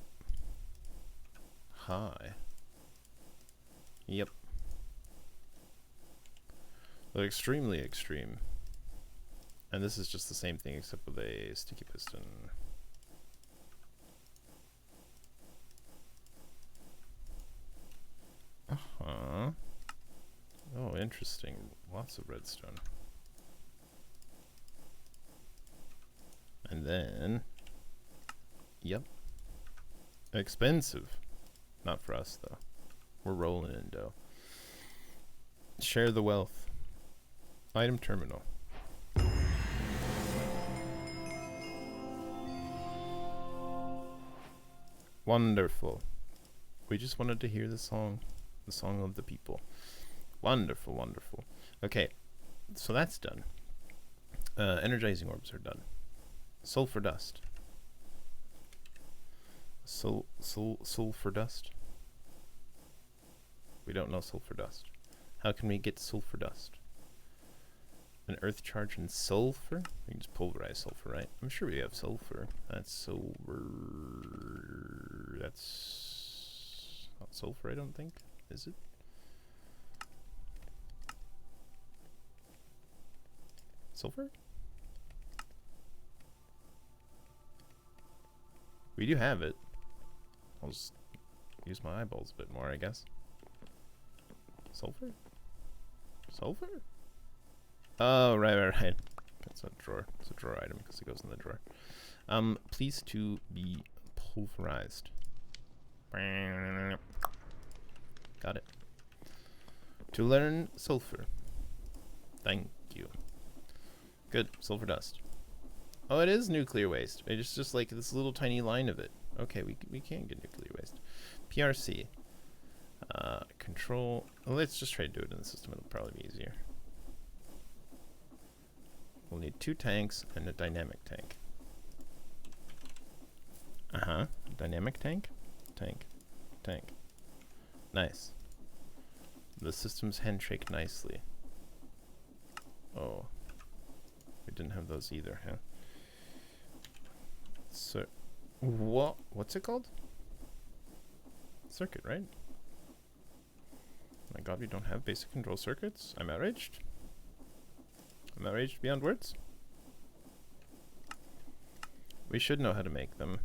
Hi. Yep. They're extremely extreme. And this is just the same thing except with a sticky piston. Uh-huh. Oh, interesting. Lots of redstone. And then... Yep. Expensive. Not for us, though. We're rolling in dough. Share the wealth. Item terminal. Wonderful. We just wanted to hear the song of the people. Wonderful, wonderful. Okay, so that's done. Energizing orbs are done. Sulfur dust. Sulfur dust? We don't know sulfur dust. How can we get sulfur dust? An earth charge and sulfur? We can just pulverize sulfur, right? I'm sure we have sulfur. That's silver. That's not sulfur, I don't think. Is it? Sulfur? We do have it. I'll just use my eyeballs a bit more, I guess. Sulfur? Sulfur? Oh, right. That's a drawer. It's a drawer item because it goes in the drawer. Please to be pulverized. Got it. To learn sulfur. Thank you. Good. Sulfur dust. Oh, it is nuclear waste. It's just like this little tiny line of it. Okay, we can get nuclear waste. PRC. Control. Well, let's just try to do it in the system. It'll probably be easier. We'll need 2 tanks and a dynamic tank. Uh-huh. Dynamic tank? Tank. Nice. The system's handshake nicely. Oh. We didn't have those either, huh? So, what's it called? Circuit, right? My god, we don't have basic control circuits? I'm outraged. I'm outraged beyond words. We should know how to make them.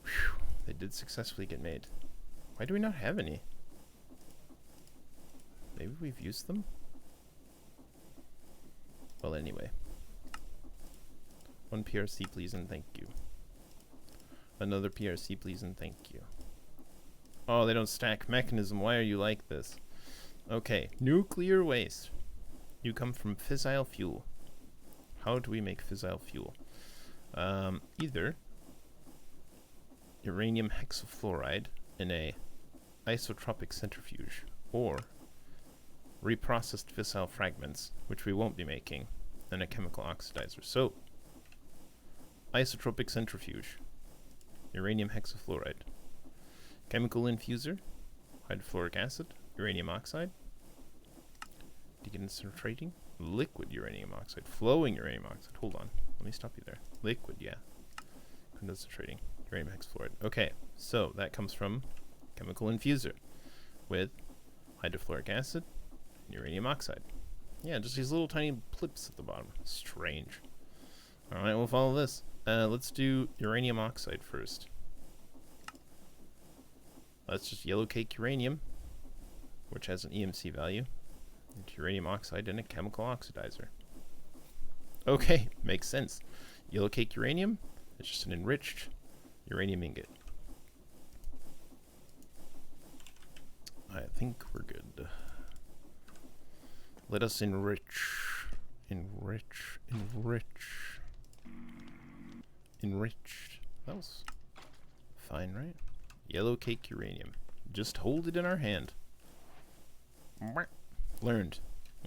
Whew, they did successfully get made. Why do we not have any? Maybe we've used them? Well, anyway. 1 PRC, please, and thank you. Another PRC, please, and thank you. Oh, they don't stack. Mekanism, why are you like this? Okay, nuclear waste. You come from fissile fuel. How do we make fissile fuel? Either uranium hexafluoride in a isotropic centrifuge, or reprocessed fissile fragments, which we won't be making, and a chemical oxidizer. So, isotropic centrifuge, uranium hexafluoride, chemical infuser, hydrofluoric acid, uranium oxide, deconcentrating, liquid uranium oxide, flowing uranium oxide. Hold on, let me stop you there. Liquid, yeah. Concentrating, uranium hexafluoride. Okay, so that comes from chemical infuser with hydrofluoric acid and uranium oxide. Yeah, just these little tiny blips at the bottom. Strange. Alright, we'll follow this. Let's do uranium oxide first. That's just yellow cake uranium, which has an EMC value, into uranium oxide and a chemical oxidizer. Okay, makes sense. Yellow cake uranium is just an enriched uranium ingot. I think we're good. Let us enrich. Enriched. That was fine, right? Yellow cake uranium. Just hold it in our hand. Learned.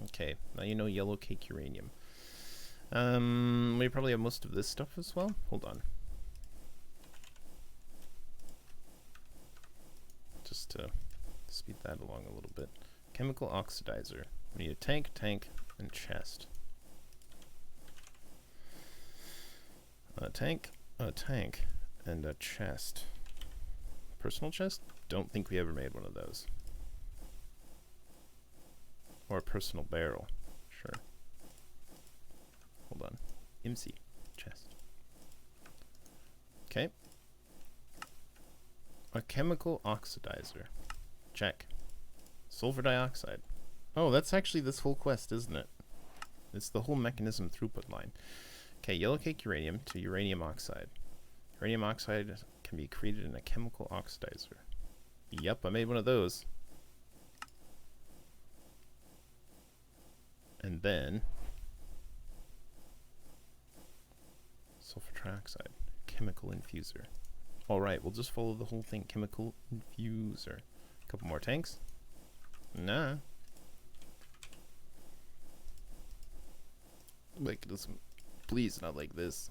Okay, now you know yellow cake uranium. We probably have most of this stuff as well. Hold on. Just to speed that along a little bit. Chemical oxidizer. We need a tank, and chest. A tank, and a chest. Personal chest? Don't think we ever made one of those. Or a personal barrel. Sure. Hold on. MC. Chest. Okay. A chemical oxidizer. Check. Sulfur dioxide. Oh, that's actually this whole quest, isn't it? It's the whole Mekanism throughput line. Okay, yellow cake uranium to uranium oxide. Uranium oxide can be created in a chemical oxidizer. Yep, I made one of those. And then sulfur trioxide, chemical infuser. Alright, we'll just follow the whole thing. Chemical infuser. A couple more tanks. Nah. Like this. Please, not like this.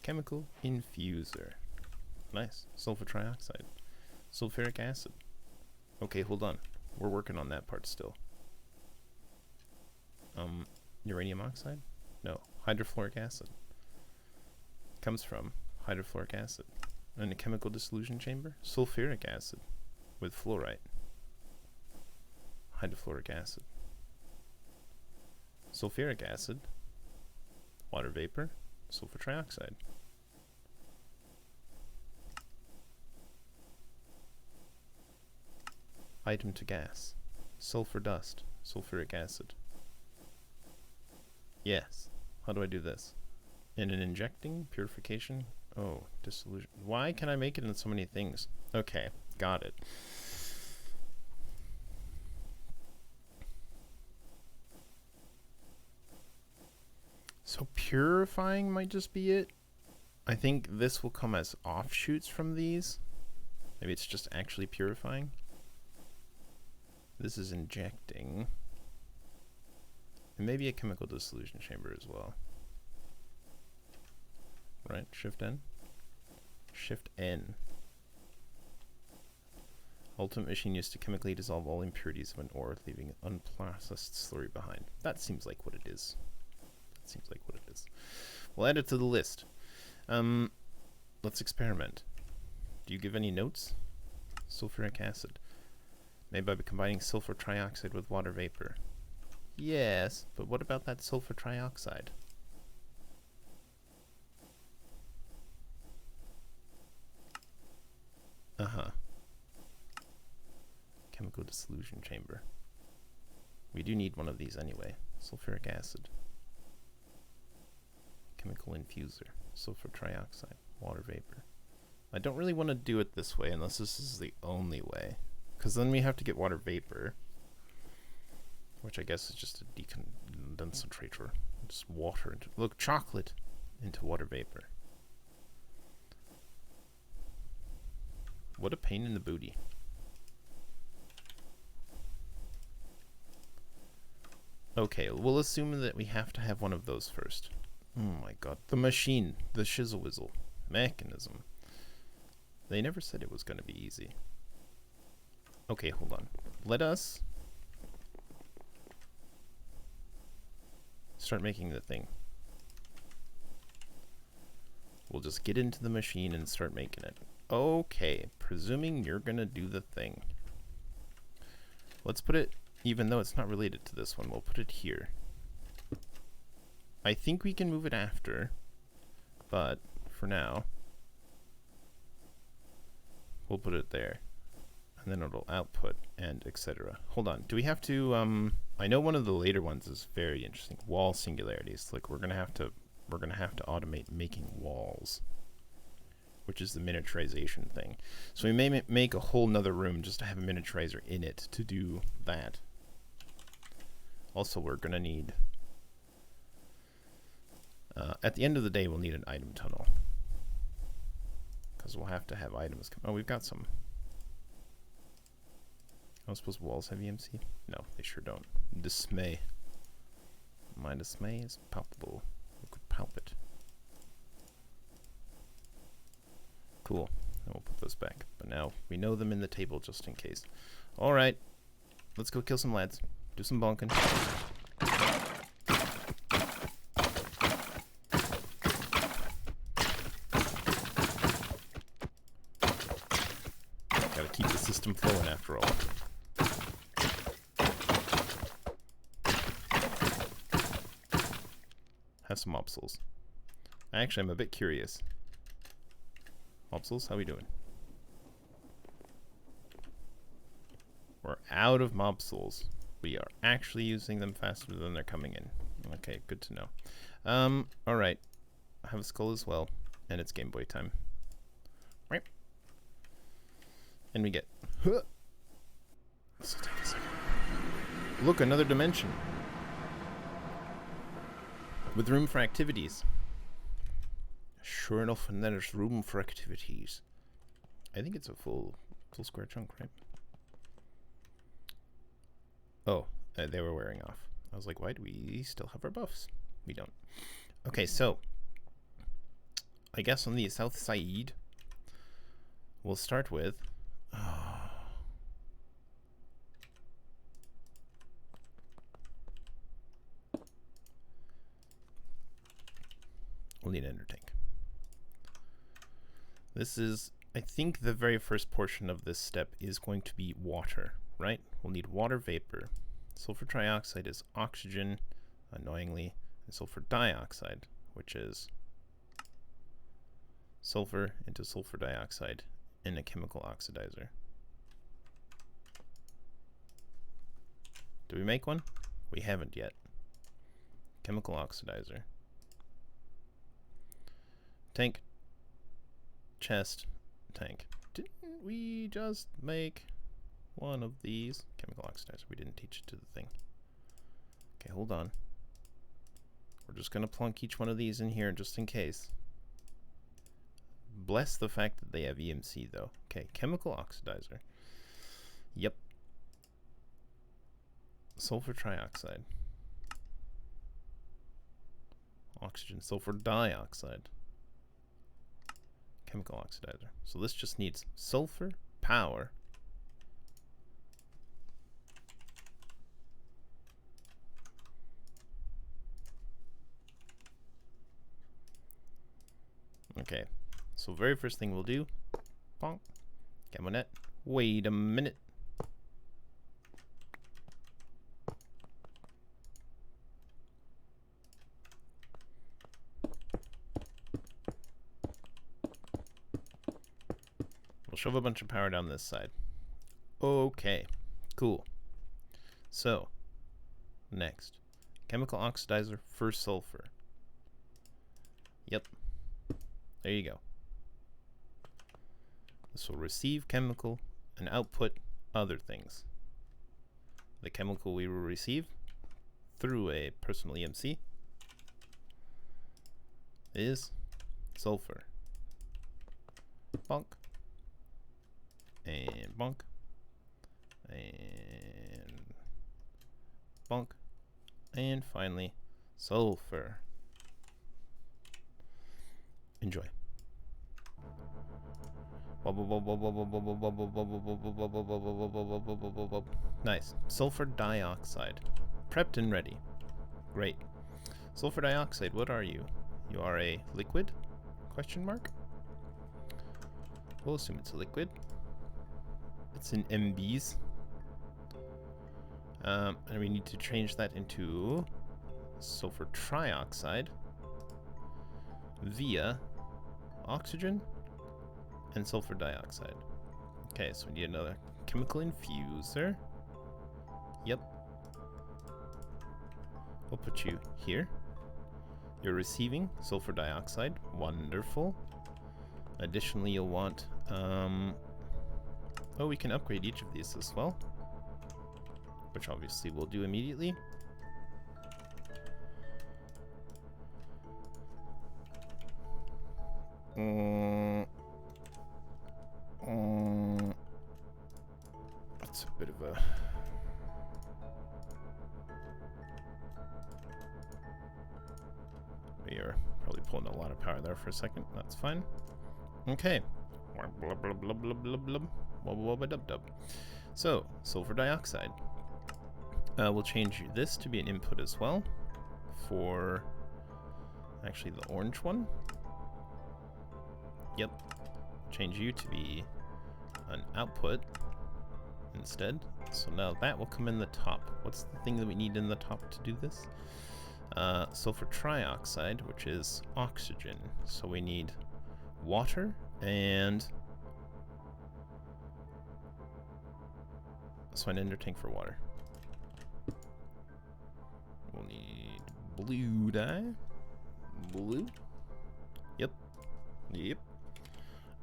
Chemical infuser. Nice. Sulfur trioxide. Sulfuric acid. Okay, hold on. We're working on that part still. Uranium oxide? No. Hydrofluoric acid. Comes from hydrofluoric acid. And a chemical dissolution chamber? Sulfuric acid with fluorite. Hydrofluoric acid. Sulfuric acid. Water vapor. Sulfur trioxide. Item to gas. Sulfur dust. Sulfuric acid. Yes. How do I do this? In an injecting? Purification? Oh, dissolution. Why can I make it in so many things? Okay, got it. So purifying might just be it. I think this will come as offshoots from these. Maybe it's just actually purifying. This is injecting. And maybe a chemical dissolution chamber as well. Right, Shift N. Shift N. Ultimate machine used to chemically dissolve all impurities of an ore, leaving an unprocessed slurry behind. That seems like what it is. That seems like what it is. We'll add it to the list. Let's experiment. Do you give any notes? Sulfuric acid. Made by combining sulfur trioxide with water vapor. Yes, but what about that sulfur trioxide? Uh-huh. Chemical dissolution chamber. We do need one of these anyway. Sulfuric acid. Chemical infuser. Sulfur trioxide. Water vapor. I don't really want to do it this way unless this is the only way. Because then we have to get water vapor. Which I guess is just a deconcentrator. Just water into... Look, chocolate into water vapor. What a pain in the booty. Okay, we'll assume that we have to have one of those first. Oh my god. The machine. The shizzle whizzle. Mekanism. They never said it was going to be easy. Okay, hold on. Let us start making the thing. We'll just get into the machine and start making it. Okay, presuming you're gonna do the thing. Let's put it, even though it's not related to this one, we'll put it here. I think we can move it after, but for now, we'll put it there. And then it'll output and etc. Hold on. Do we have to I know one of the later ones is very interesting. Wall singularities. Like we're gonna have to automate making walls, which is the miniaturization thing. So we may make a whole nother room just to have a miniaturizer in it to do that. Also, we're gonna need at the end of the day we'll need an item tunnel, because we'll have to have items come. Oh, we've got some. I don't suppose walls have EMC? No, they sure don't. Dismay. My dismay is palpable. We could palp it. Cool. And we'll put those back. But now we know them in the table just in case. Alright. Let's go kill some lads. Do some bonking. Gotta keep the system flowing after all. Have some mobsels. Actually, I'm a bit curious. Mobsels, how we doing? We're out of mobsels. We are actually using them faster than they're coming in. Okay, good to know. Alright. I have a skull as well, and it's Game Boy time. Right. And we get... This will take a second. Look, another dimension. With room for activities. Sure enough, and then there's room for activities. I think it's a full square chunk, right? Oh, they were wearing off. I was like, why do we still have our buffs? We don't. Okay, so I guess on the south side, we'll start with... We'll need an ender tank. This is, I think the very first portion of this step is going to be water, right? We'll need water vapor. Sulfur trioxide is oxygen, annoyingly, and sulfur dioxide, which is sulfur into sulfur dioxide in a chemical oxidizer. Do we make one? We haven't yet. Chemical oxidizer. Tank. Chest. Tank. Didn't we just make one of these? Chemical oxidizer. We didn't teach it to the thing. Okay, hold on. We're just gonna plunk each one of these in here just in case. Bless the fact that they have EMC though. Okay, chemical oxidizer. Yep. Sulfur trioxide. Oxygen. Sulfur dioxide. Chemical oxidizer. So this just needs sulfur, power, okay, so very first thing we'll do, bonk, Camonet, wait a minute. We'll shove a bunch of power down this side. Okay, cool. So, next, chemical oxidizer for sulfur. Yep, there you go. This will receive chemical and output other things. The chemical we will receive through a personal EMC is sulfur. Bonk. And bonk. And bonk. And finally, sulfur. Enjoy. Nice. Sulfur dioxide. Prepped and ready. Great. Sulfur dioxide, what are you? You are a liquid? Question mark? We'll assume it's a liquid. It's in MBs. And we need to change that into sulfur trioxide via oxygen and sulfur dioxide. Okay, so we need another chemical infuser. Yep. We'll put you here. You're receiving sulfur dioxide. Wonderful. Additionally, you'll want... oh, we can upgrade each of these as well. Which obviously we'll do immediately. That's a bit of a... We are probably pulling a lot of power there for a second. That's fine. Okay. So, sulfur dioxide. We'll change this to be an input as well for actually the orange one. Yep. Change you to be an output instead. So now that will come in the top. What's the thing that we need in the top to do this? Sulfur trioxide, which is oxygen. So we need water and... So an ender tank for water. We'll need blue dye. Blue. Yep. Yep.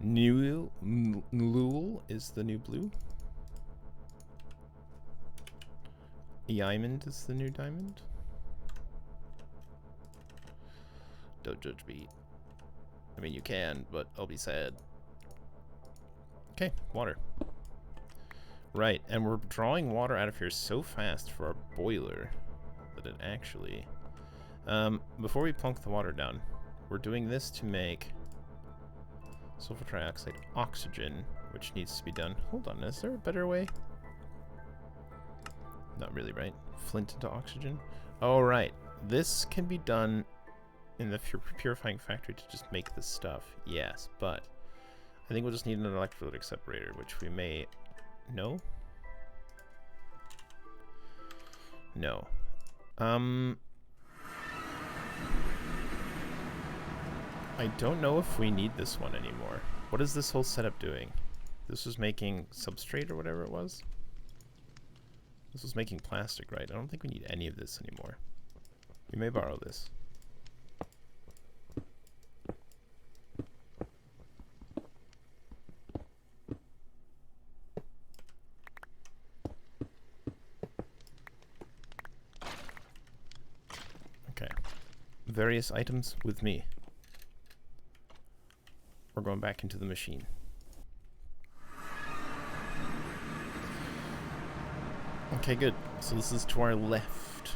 Newell is the new blue. Diamond is the new diamond. Don't judge me. I mean, you can, but I'll be sad. Okay, water. Right, and we're drawing water out of here so fast for our boiler that it actually... before we plunk the water down, we're doing this to make sulfur trioxide oxygen, which needs to be done... Hold on, is there a better way? Not really, right? Flint into oxygen? Oh, right. This can be done in the purifying factory to just make this stuff. Yes, but I think we'll just need an electrolytic separator, which we may... No? No. I don't know if we need this one anymore. What is this whole setup doing? This was making substrate or whatever it was? This was making plastic, right? I don't think we need any of this anymore. We may borrow this. Okay. Various items with me. We're going back into the machine. Okay, good. So this is to our left.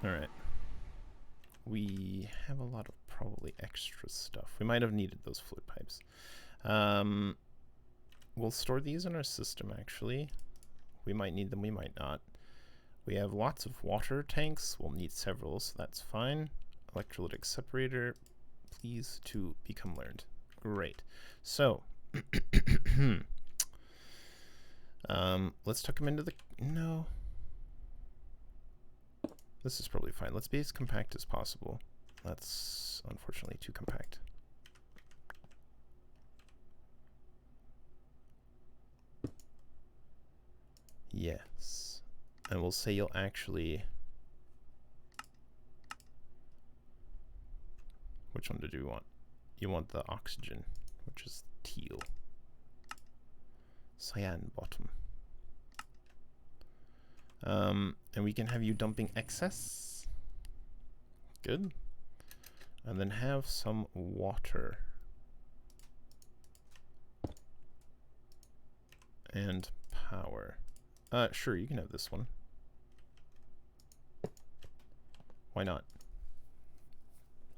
Alright. We have a lot of probably extra stuff. We might have needed those fluid pipes. We'll store these in our system, actually. We might need them, we might not. We have lots of water tanks. We'll need several, so that's fine. Electrolytic separator, please to become learned. Great. So, let's tuck them into the... No. This is probably fine. Let's be as compact as possible. That's unfortunately too compact. Yes. And we'll say you'll actually... Which one did you want? You want the oxygen, which is teal. Cyan bottom. And we can have you dumping excess. Good. And then have some water. And power. Sure, you can have this one. Why not?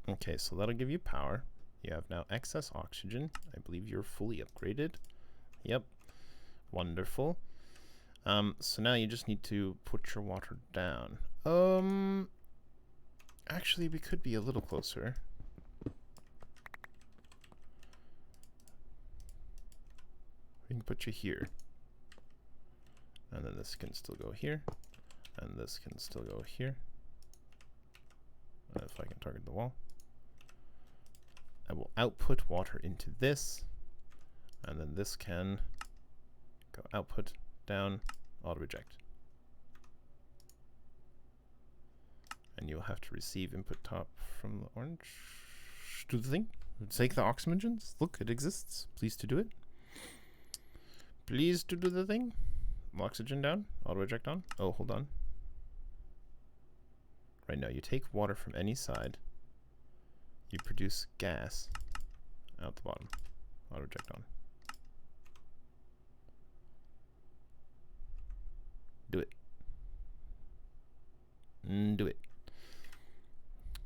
Okay, so that'll give you power. You have now excess oxygen. I believe you're fully upgraded. Yep. Wonderful. So now you just need to put your water down. Actually, we could be a little closer. We can put you here. And then this can still go here. And this can still go here. If I can target the wall. I will output water into this. And then this can Go output, down, auto reject. And you'll have to receive input top from the orange. Do the thing. Take the oxygens. Look, it exists. Please to do it. Please to do the thing. Oxygen down, auto eject on. Oh, hold on. Right now, you take water from any side. You produce gas out the bottom. Auto eject on. Do it. Do it.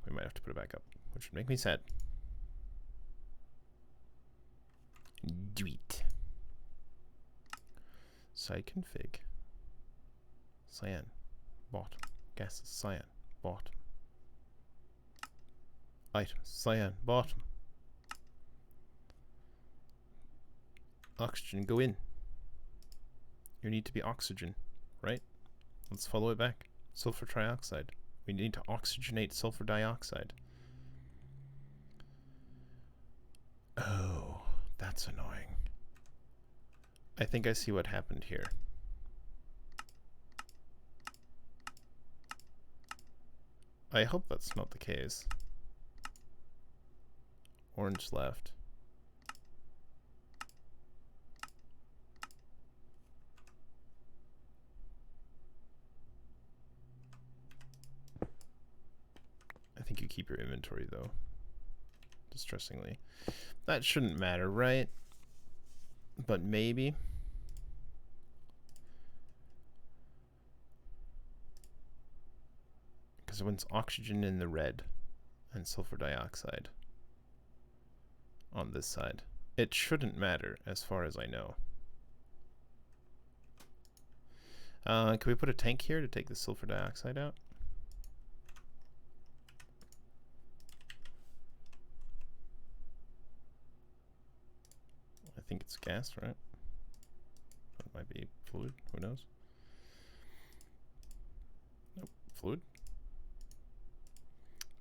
We might have to put it back up, which would make me sad. Do it. Side config. Cyan. Bottom. Gases. Cyan. Bottom. Items. Cyan. Bottom. Oxygen. Go in. You need to be oxygen, right? Let's follow it back. Sulfur trioxide. We need to oxygenate sulfur dioxide. Oh, that's annoying. I think I see what happened here. I hope that's not the case. Orange left. I think you keep your inventory though. Distressingly. That shouldn't matter, right? But maybe. Because when it's oxygen in the red and sulfur dioxide on this side, it shouldn't matter as far as I know. Can we put a tank here to take the sulfur dioxide out? I think it's gas, right? It might be fluid, who knows? Nope, fluid.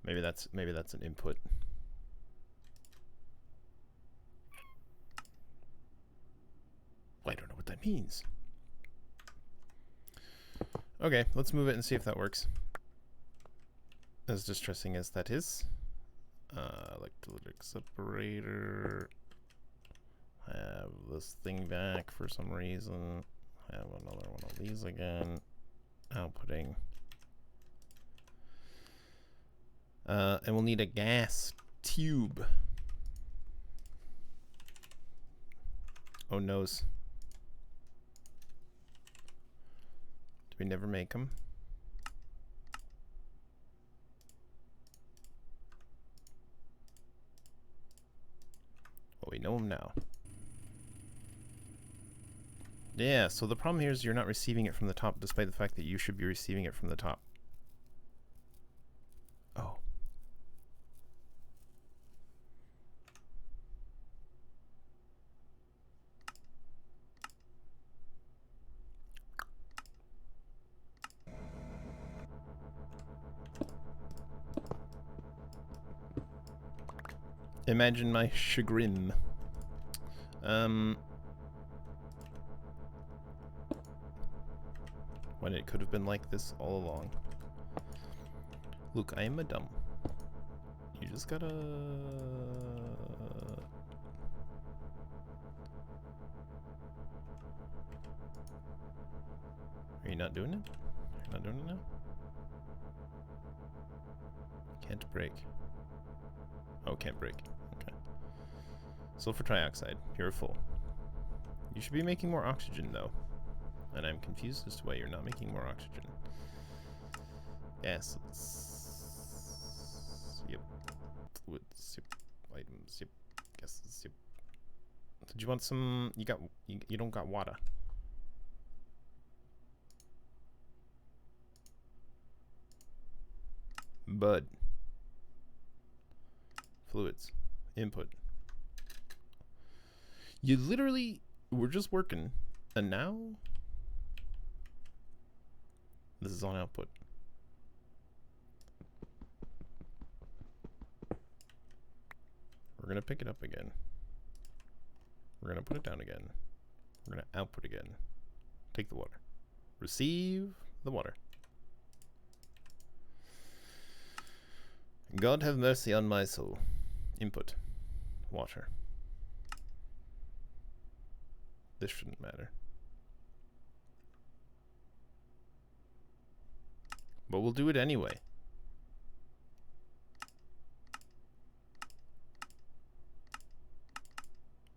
Maybe that's an input. Well, I don't know what that means. Okay, let's move it and see if that works. As distressing as that is. Electrolytic separator. Have this thing back for some reason. Have another one of these again. Outputting. And we'll need a gas tube. Oh noes. Do we never make them? Well, we know them now. Yeah, so the problem here is you're not receiving it from the top, despite the fact that you should be receiving it from the top. Oh. Imagine my chagrin. When it could have been like this all along. Look, I am a dumb. You just gotta... Are you not doing it? You're not doing it now? Can't break. Oh, can't break. Okay. Sulfur trioxide. You're full. You should be making more oxygen, though. And I'm confused as to why you're not making more oxygen. Gases. Yep. Fluids. Yep. Items. Yep. Gases. Yep. Did you want some? You don't got water. Bud. Fluids. Input. You literally were just working, and now this is on output. We're gonna pick it up again. We're gonna put it down again. We're going to output again. Take the water. Receive the water. God have mercy on my soul. Input. Water. This shouldn't matter. But we'll do it anyway.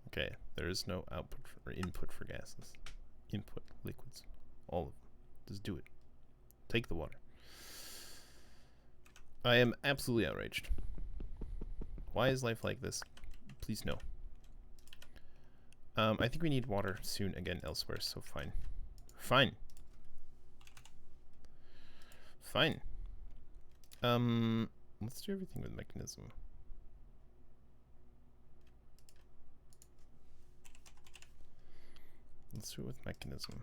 Okay, there is no output or input for gases. Input, liquids, all of them. Just do it. Take the water. I am absolutely outraged. Why is life like this? Please no. I think we need water soon again elsewhere, so fine. Fine. Fine. Let's do everything with Mekanism. Let's do it with Mekanism.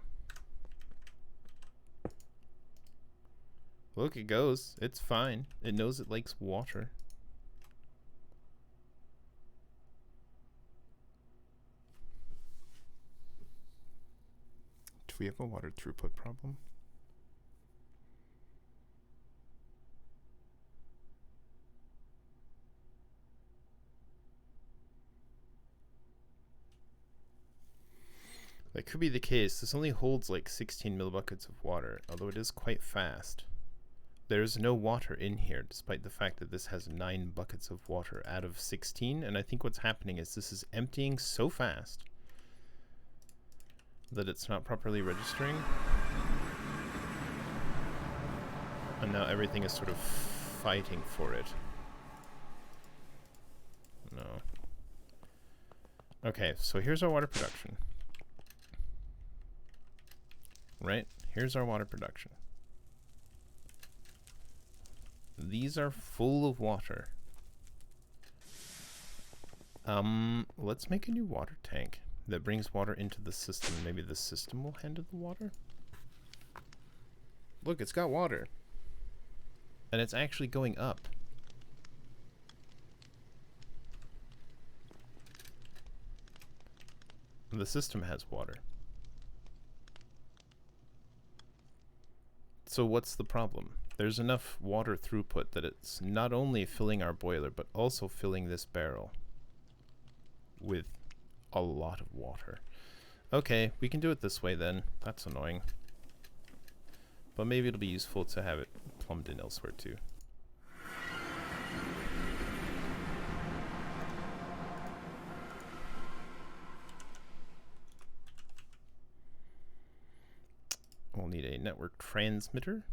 Look, it goes. It's fine. It knows it likes water. Do we have a water throughput problem? That could be the case. This only holds like 16 millibuckets of water, although it is quite fast. There's no water in here, despite the fact that this has 9 buckets of water out of 16, and I think what's happening is this is emptying so fast that it's not properly registering. And now everything is sort of fighting for it. No. Okay, so here's our water production. Right? Here's our water production. These are full of water. Let's make a new water tank that brings water into the system. Maybe the system will handle the water. Look, it's got water. And it's actually going up. The system has water. So what's the problem? There's enough water throughput that it's not only filling our boiler, but also filling this barrel with a lot of water. Okay, we can do it this way then. That's annoying. But maybe it'll be useful to have it plumbed in elsewhere too. We'll need a network transmitter.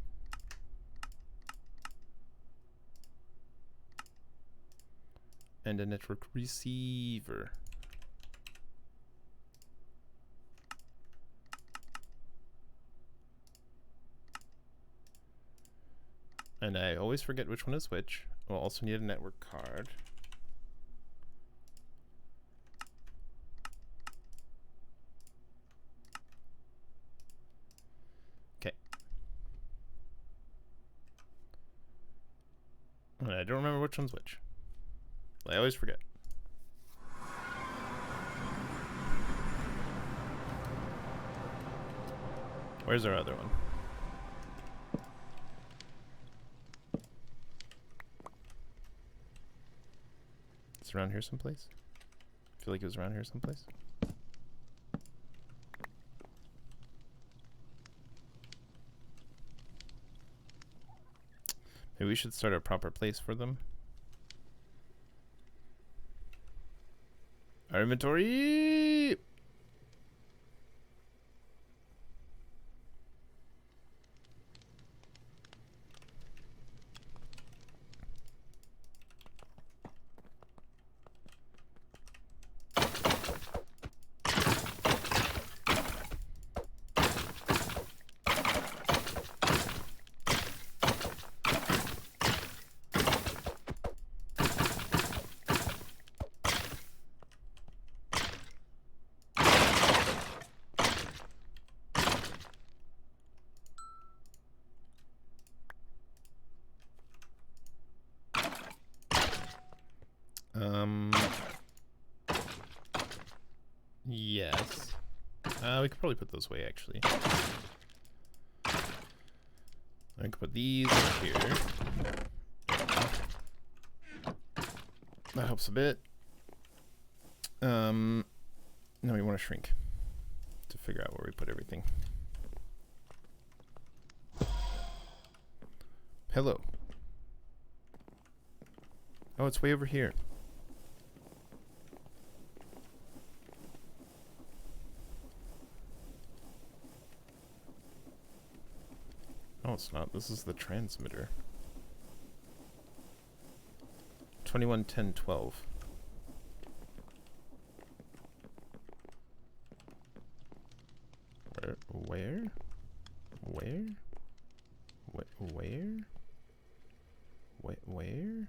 And a network receiver. And I always forget which one is which. We'll also need a network card. Okay. And I don't remember which one's which. I always forget. Where's our other one? It's around here someplace? I feel like it was around here someplace. Maybe we should start a proper place for them. Our inventory! Yes. We could probably put those away, actually. I can put these here. That helps a bit. Now we want to shrink to figure out where we put everything. Hello. Oh, it's way over here. No, it's not. This is the transmitter. 211012. Where? Where? Where? Where?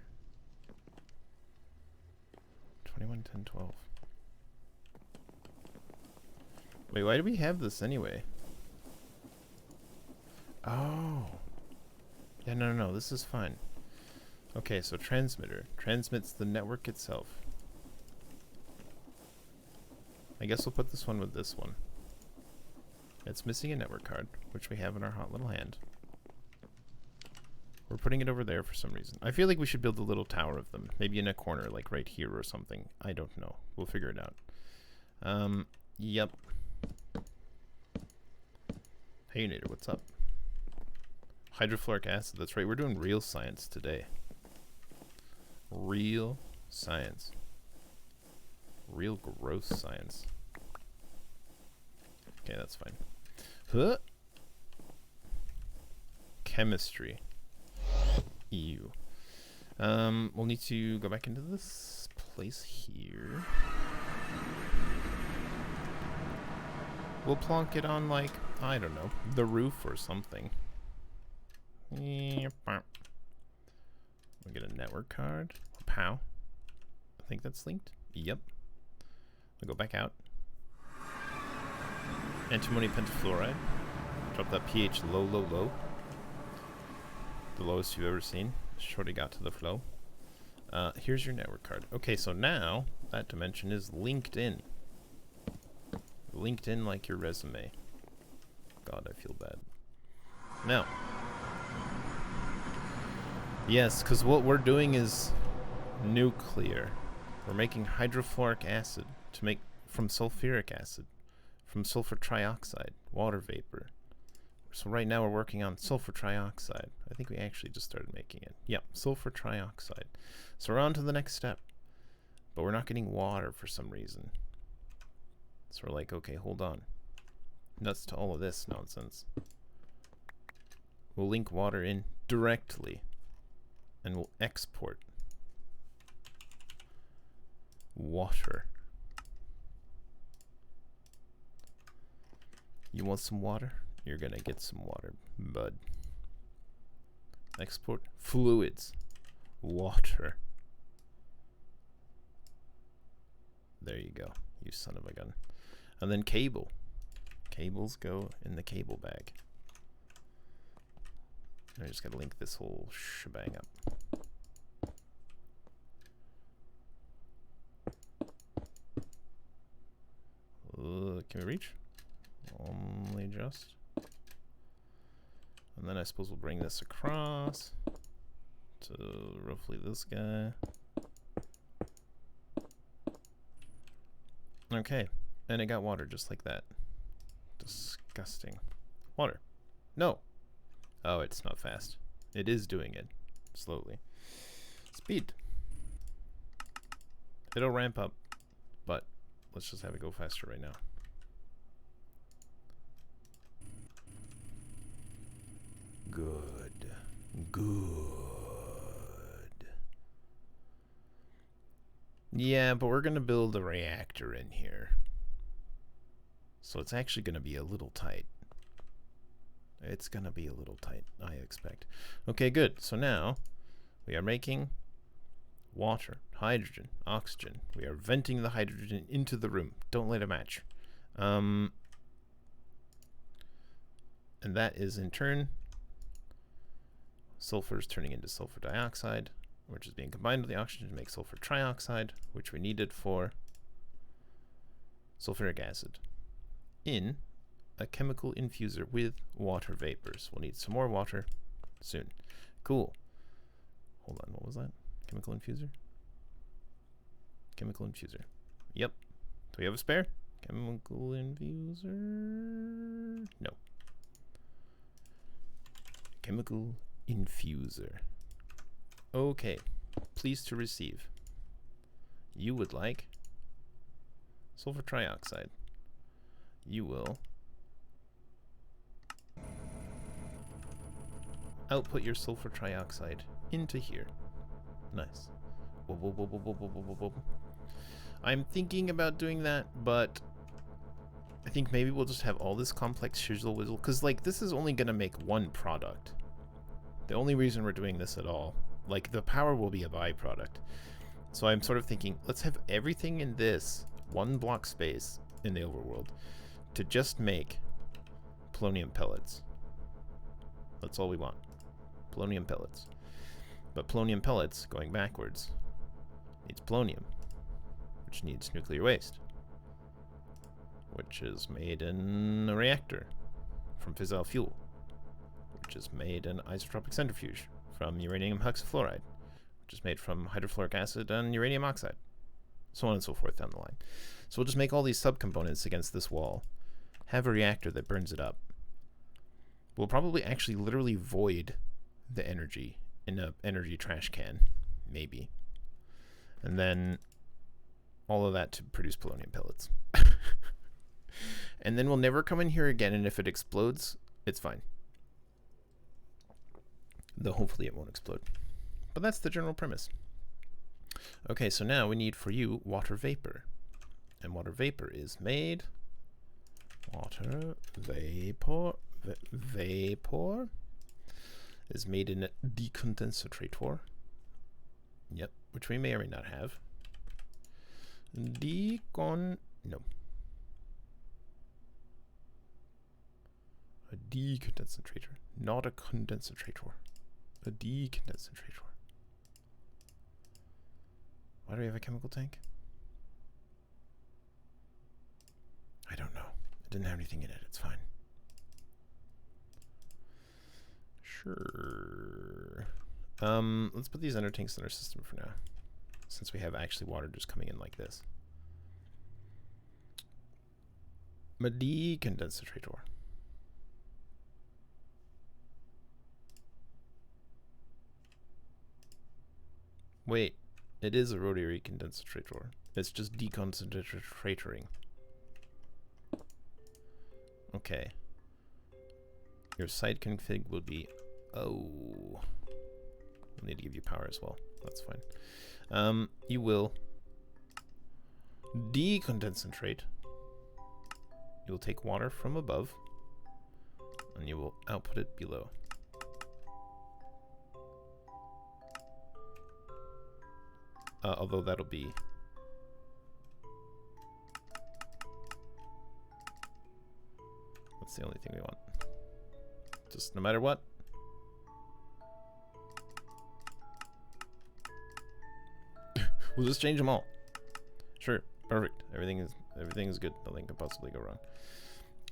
211012. Wait, why do we have this anyway? Oh. Yeah, no, this is fine. Okay, so transmitter. Transmits the network itself. I guess we'll put this one with this one. It's missing a network card, which we have in our hot little hand. We're putting it over there for some reason. I feel like we should build a little tower of them. Maybe in a corner, like right here or something. I don't know. We'll figure it out. Yep. Hey, Nader, what's up? Hydrofluoric acid, that's right. We're doing real science today. Real science. Real gross science. Okay, that's fine. Huh? Chemistry. Ew. We'll need to go back into this place here. We'll plonk it on, like, I don't know, the roof or something. We'll get a network card. Pow. I think that's linked. Yep. We'll go back out. Antimony pentafluoride. Drop that pH low, low, low. The lowest you've ever seen. Shorty got to the flow. Here's your network card. Okay, so now that dimension is linked in. Linked in like your resume. God, I feel bad. Now. Yes, because what we're doing is nuclear. We're making hydrofluoric acid to make from sulfuric acid, from sulfur trioxide, water vapor. So right now we're working on sulfur trioxide. I think we actually just started making it. Yep, sulfur trioxide. So we're on to the next step. But we're not getting water for some reason. So we're like, okay, hold on. Nuts to all of this nonsense. We'll link water in directly. And we'll export water. You want some water? You're gonna get some water, bud. Export fluids. Water. There you go, you son of a gun. And then cable. Cables go in the cable bag. I just gotta link this whole shebang up. Can we reach? Only just. And then I suppose we'll bring this across to roughly this guy. Okay, and it got water just like that. Disgusting. Water. No. Oh, it's not fast. It is doing it slowly. Speed. It'll ramp up, but let's just have it go faster right now. Good. Good. Yeah, but we're going to build a reactor in here. So it's actually going to be a little tight. It's going to be a little tight, I expect. Okay, good. So now we are making water, hydrogen, oxygen. We are venting the hydrogen into the room. Don't let it match. And that is in turn sulfur is turning into sulfur dioxide, which is being combined with the oxygen to make sulfur trioxide, which we needed for sulfuric acid. in a chemical infuser with water vapors. We'll need some more water soon. Cool. Hold on, what was that? Chemical infuser? Chemical infuser. Yep. Do we have a spare? Chemical infuser? No. Chemical infuser. Okay. Pleased to receive. You would like sulfur trioxide. You will output your sulfur trioxide into here. Nice. Whoa, whoa, whoa, whoa, whoa, whoa, whoa, whoa. I'm thinking about doing that, but I think maybe we'll just have all this complex shizzle whizzle, because like this is only gonna make one product. The only reason we're doing this at all, like the power will be a byproduct. So I'm sort of thinking, let's have everything in this one block space in the overworld to just make polonium pellets. That's all we want. Polonium pellets. But polonium pellets, going backwards, needs polonium, which needs nuclear waste, which is made in a reactor from fissile fuel, which is made in isotropic centrifuge from uranium hexafluoride, which is made from hydrofluoric acid and uranium oxide, so on and so forth down the line. So we'll just make all these subcomponents against this wall, have a reactor that burns it up. We'll probably actually literally void the energy in an energy trash can, maybe. And then all of that to produce polonium pellets. And then we'll never come in here again, and if it explodes, it's fine. Though hopefully it won't explode. But that's the general premise. Okay, so now we need for you water vapor. And water vapor is made... Water vapor... Vapor is made in a decondensator. Yep, which we may or may not have. No. A decondensator, not a condensator. A decondensator. Why do we have a chemical tank? I don't know. It didn't have anything in it. It's fine. Sure. Let's put these ender tanks in our system for now, since we have actually water just coming in like this. A decondensator. Wait, it is a rotary condensator. It's just deconcentratoring. Okay. Your site config will be... Oh. We'll need to give you power as well. That's fine. You will decondensatrate. You will take water from above, and you will output it below. Although that'll be... That's the only thing we want. Just no matter what. We'll just change them all. Sure, perfect. Everything is good. Nothing can possibly go wrong.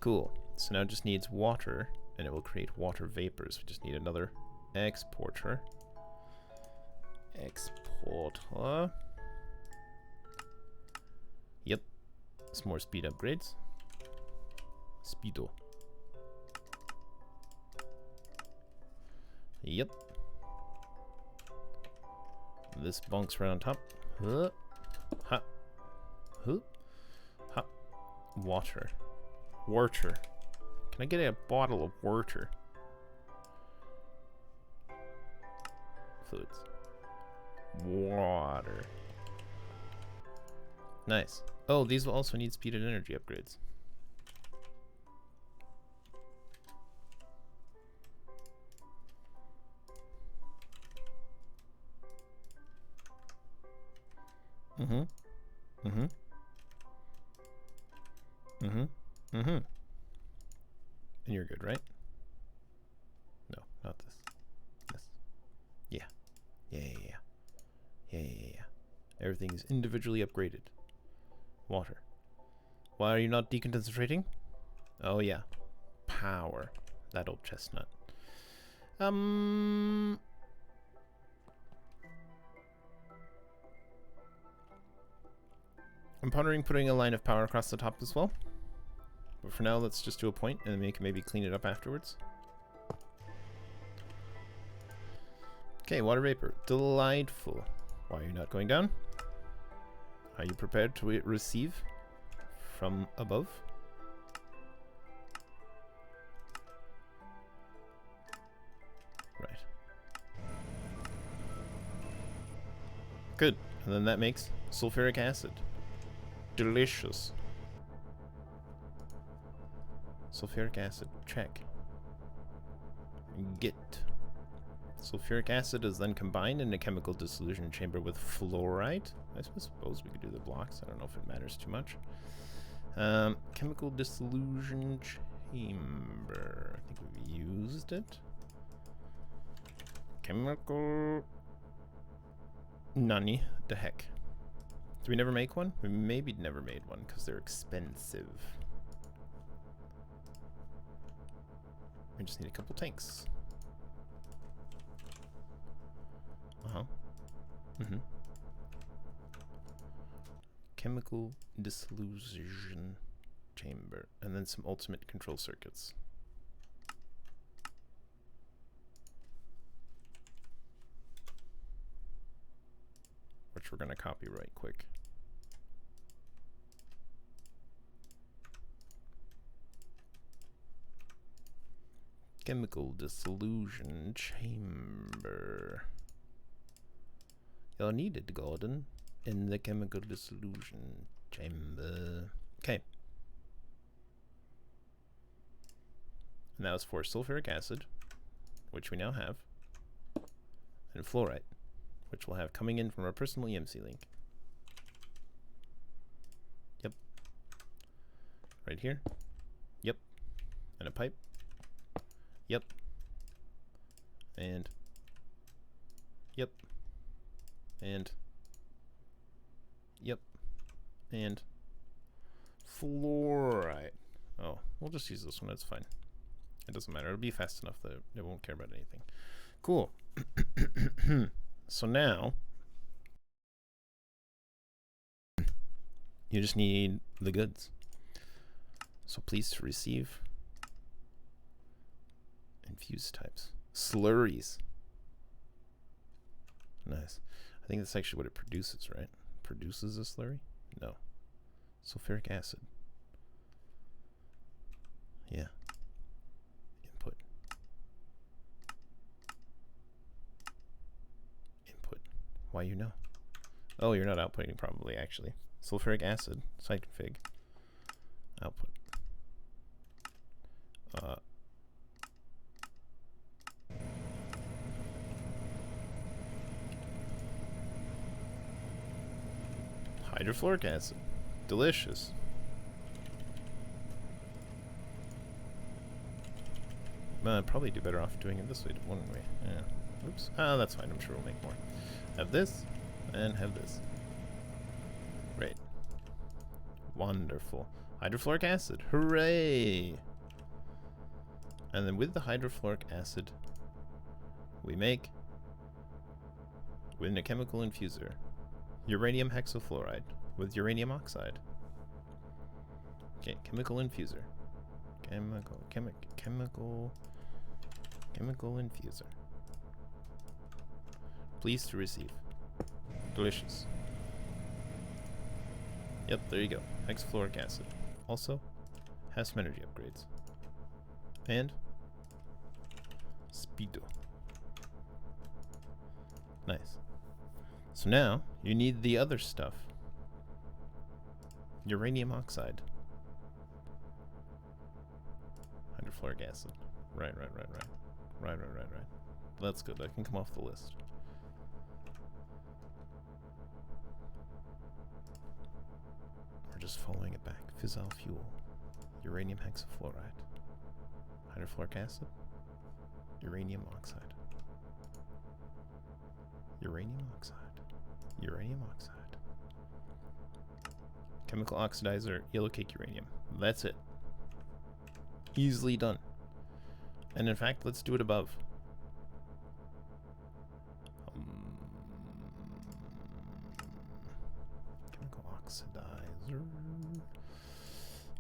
Cool. So now it just needs water, and it will create water vapors. We just need another exporter. Exporter. Yep. Some more speed upgrades. Speedo. Yep. This bonks right on top. Huh. Ha. Huh. Ha. Water. Water. Can I get a bottle of water? Fluids. Water. Nice. Oh, these will also need speed and energy upgrades. Mm-hmm. Mm-hmm. Mm-hmm. Mm-hmm. And you're good, right? No, not this. This. Yeah. Yeah, yeah, yeah. Yeah, yeah, yeah. Everything is individually upgraded. Water. Why are you not decondensating? Oh yeah, power. That old chestnut. I'm pondering putting a line of power across the top as well. But for now, let's just do a point, and then we can maybe clean it up afterwards. Okay, water vapor. Delightful. Why are you not going down? Are you prepared to receive from above? Right. Good. And then that makes sulfuric acid. Delicious. Sulfuric acid. Check. Get. Sulfuric acid is then combined in a chemical dissolution chamber with fluoride. I suppose we could do the blocks. I don't know if it matters too much. Chemical dissolution chamber. I think we've used it. Chemical... Nani the heck. Do we never make one? We maybe never made one because they're expensive. We just need a couple tanks. Chemical dissolution chamber. And then some ultimate control circuits. Which we're going to copy right quick. Chemical dissolution chamber. You're needed, Gordon, in the chemical dissolution chamber. Okay. And that was for sulfuric acid, which we now have, and fluoride, which we'll have coming in from our personal EMC link. Yep. Right here. Yep. And a pipe. Yep. And yep. And yep. And fluoride. Oh, we'll just use this one. That's fine. It doesn't matter. It'll be fast enough that it won't care about anything. Cool. So now you just need the goods. So please to receive infused types. Slurries. Nice. I think that's actually what it produces, right? Produces a slurry? No. Sulfuric acid. Yeah. Input. Input. Why you know? Oh, you're not outputting probably, actually. Sulfuric acid. Site config. Output. Hydrofluoric acid. Delicious. I'd probably do better off doing it this way, wouldn't we? Yeah. Oops. Oh, that's fine. I'm sure we'll make more. Have this, and have this. Great. Wonderful. Hydrofluoric acid. Hooray! And then with the hydrofluoric acid, we make, with a chemical infuser, uranium hexafluoride with uranium oxide. Okay, chemical infuser. Chemical infuser. Please to receive. Delicious. Yep, there you go. Hexafluoric acid. Also, has some energy upgrades. And speedo. Nice. So now, you need the other stuff. Uranium oxide. Hydrofluoric acid. Right. That's good. That can come off the list. We're just following it back. Fissile fuel. Uranium hexafluoride. Hydrofluoric acid. Uranium oxide. Uranium oxide. Uranium oxide. Chemical oxidizer, yellow cake uranium. That's it. Easily done. And in fact, let's do it above. Chemical oxidizer.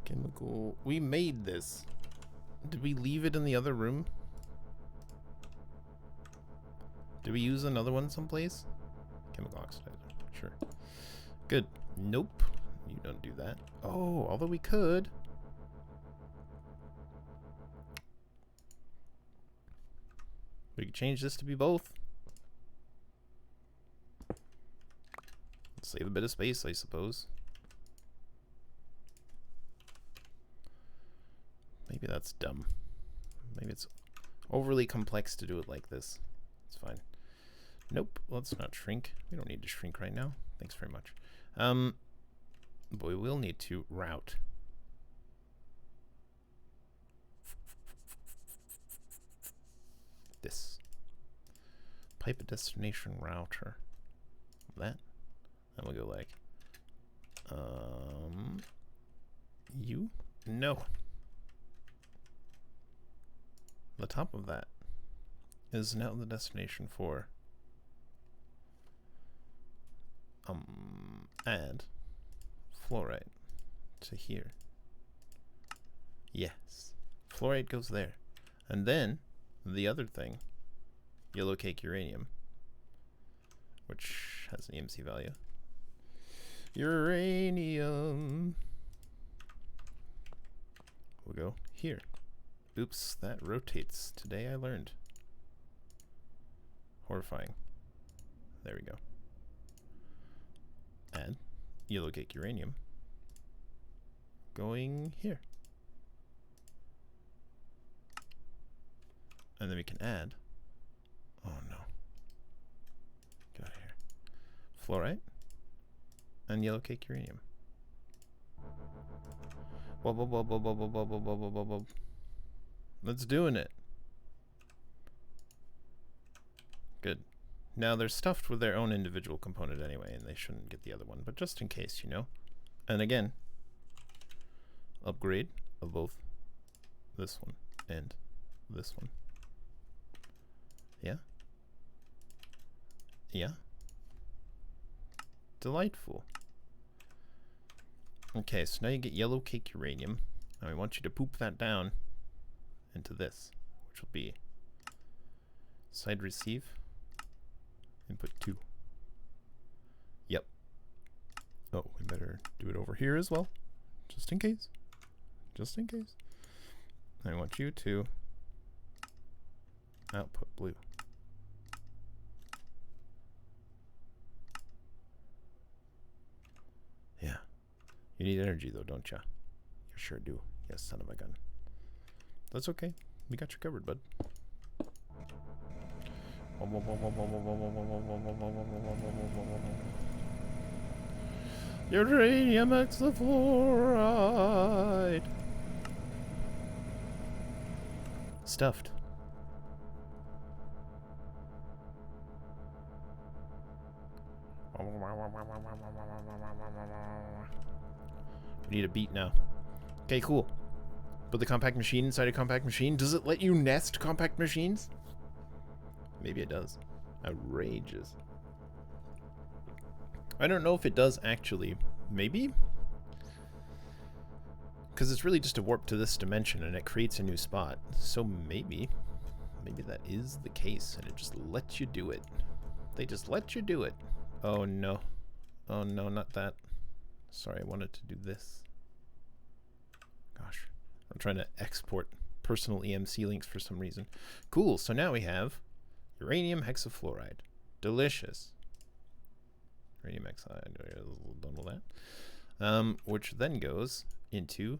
Chemical. We made this. Did we leave it in the other room? Did we use another one someplace? Chemical oxidizer. Sure. Good. Nope. You don't do that. Oh, although we could. We could change this to be both. Save a bit of space, I suppose. Maybe that's dumb. Maybe it's overly complex to do it like this. It's fine. Nope, let's not shrink. We don't need to shrink right now. Thanks very much. But we will need to route. This. Pipe a destination router. That. And we'll go like, you? No. The top of that is now the destination for add fluoride to here. Yes. Fluoride goes there. And then the other thing, yellow cake uranium, which has an EMC value. Uranium. We'll go here. Oops, that rotates. Today I learned. Horrifying. There we go. Add yellow cake uranium. Going here. And then we can add. Oh no. Get out of here. Fluoride. And yellow cake uranium. That's doing it. Good. Now they're stuffed with their own individual component anyway, and they shouldn't get the other one, but just in case, you know. And again, upgrade of both this one and this one. Yeah? Yeah? Delightful. Okay, so now you get yellow cake uranium. And I want you to poop that down into this, which will be side receive, input 2. Yep. Oh, we better do it over here as well, just in case. Just in case. I want you to output blue. Yeah. You need energy though, don't ya? You sure do. Yes, son of a gun. That's okay. We got you covered, bud. Uranium hexafluoride. Stuffed. We need a beat now. Okay, cool. Put the compact machine inside a compact machine. Does it let you nest compact machines? Maybe it does. Outrageous. I don't know if it does actually. Maybe? Because it's really just a warp to this dimension and it creates a new spot. So maybe that is the case and it just lets you do it. They just let you do it. Oh no. Oh no, not that. Sorry, I wanted to do this. Gosh. I'm trying to export personal EMC links for some reason. Cool, so now we have uranium hexafluoride. Delicious. Uranium hexafluoride, done with that. Which then goes into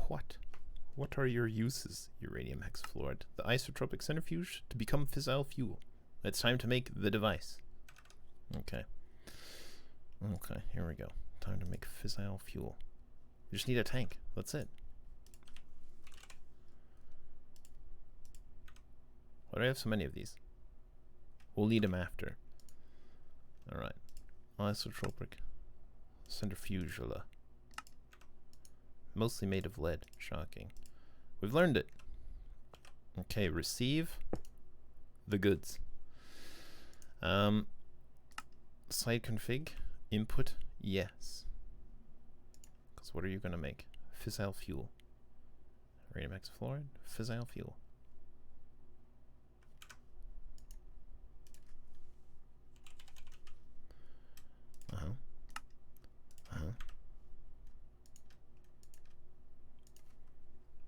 what? What are your uses, uranium hexafluoride? The isotropic centrifuge to become fissile fuel. It's time to make the device. Okay. Okay, here we go. Time to make fissile fuel. We just need a tank. That's it. Why do I have so many of these? We'll need them after. Alright. Isotropic centrifugal. Mostly made of lead. Shocking. We've learned it. Okay, receive the goods. Side config, input, yes. Because what are you going to make? Fissile fuel. Radiomax fluoride, fissile fuel.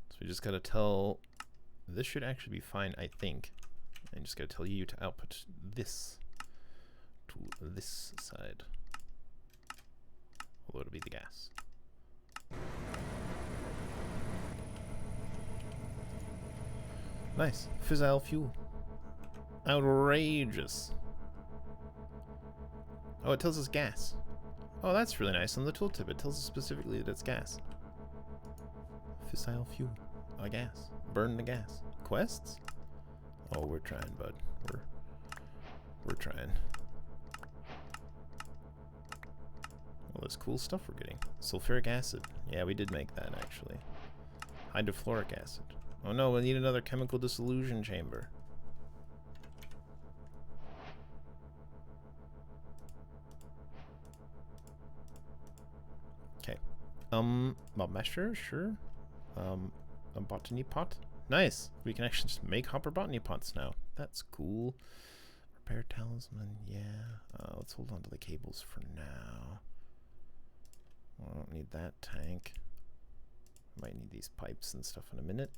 So we just got to tell, this should actually be fine, I think. I just got to tell you to output this to this side. Although it'll be the gas. Nice. Fissile fuel. Outrageous. Oh, it tells us gas. Oh, that's really nice. On the tooltip, it tells us specifically that it's gas. Fissile fuel. Gas. Burn the gas. Quests? Oh, we're trying, bud. We're trying. All this cool stuff we're getting. Sulfuric acid. Yeah, we did make that, actually. Hydrofluoric acid. Oh no, we need another chemical dissolution chamber. Okay. Mob masher, sure. A botany pot. Nice. We can actually just make hopper botany pots now. That's cool. Repair talisman, yeah. Let's hold on to the cables for now. I don't need that tank. Might need these pipes and stuff in a minute.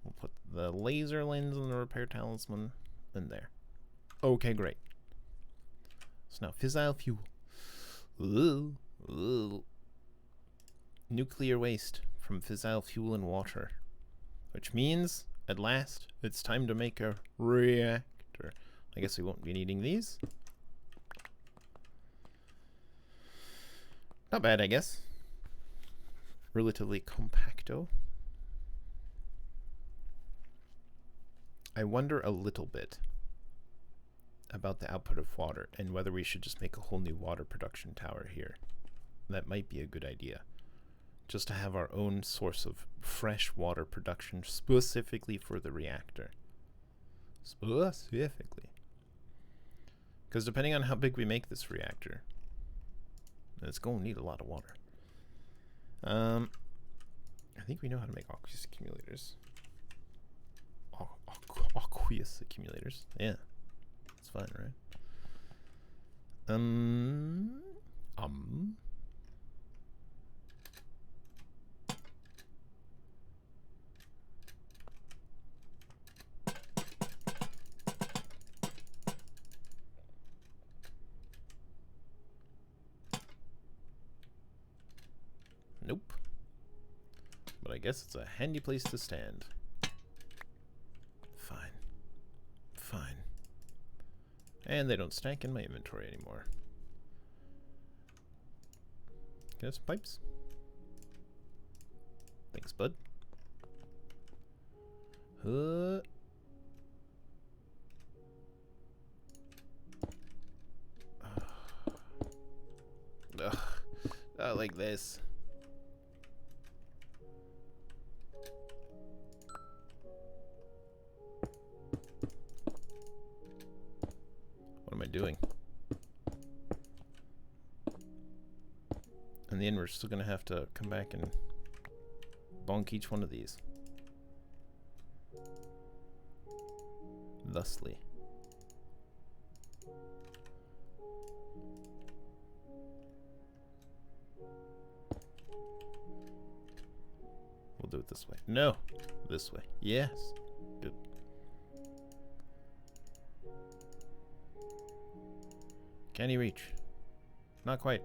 We'll put the laser lens and the repair talisman in there. Okay, great. So now fissile fuel. Ooh, ooh. Nuclear waste from fissile fuel and water. Which means, at last, it's time to make a reactor. I guess we won't be needing these. Not bad, I guess. Relatively compacto. I wonder a little bit about the output of water and whether we should just make a whole new water production tower here. That might be a good idea. Just to have our own source of fresh water production specifically for the reactor. Specifically. Because depending on how big we make this reactor, it's going to need a lot of water. I think we know how to make aqueous accumulators. Aqueous accumulators. Yeah. It's fine, right? Nope. But I guess it's a handy place to stand. Fine. Fine. And they don't stack in my inventory anymore. Can I have some pipes? Thanks, bud. Not like this. What am I doing? In the end, we're still gonna have to come back and bonk each one of these. Thusly. We'll do it this way. No! This way. Yes! Good. Can you reach? Not quite.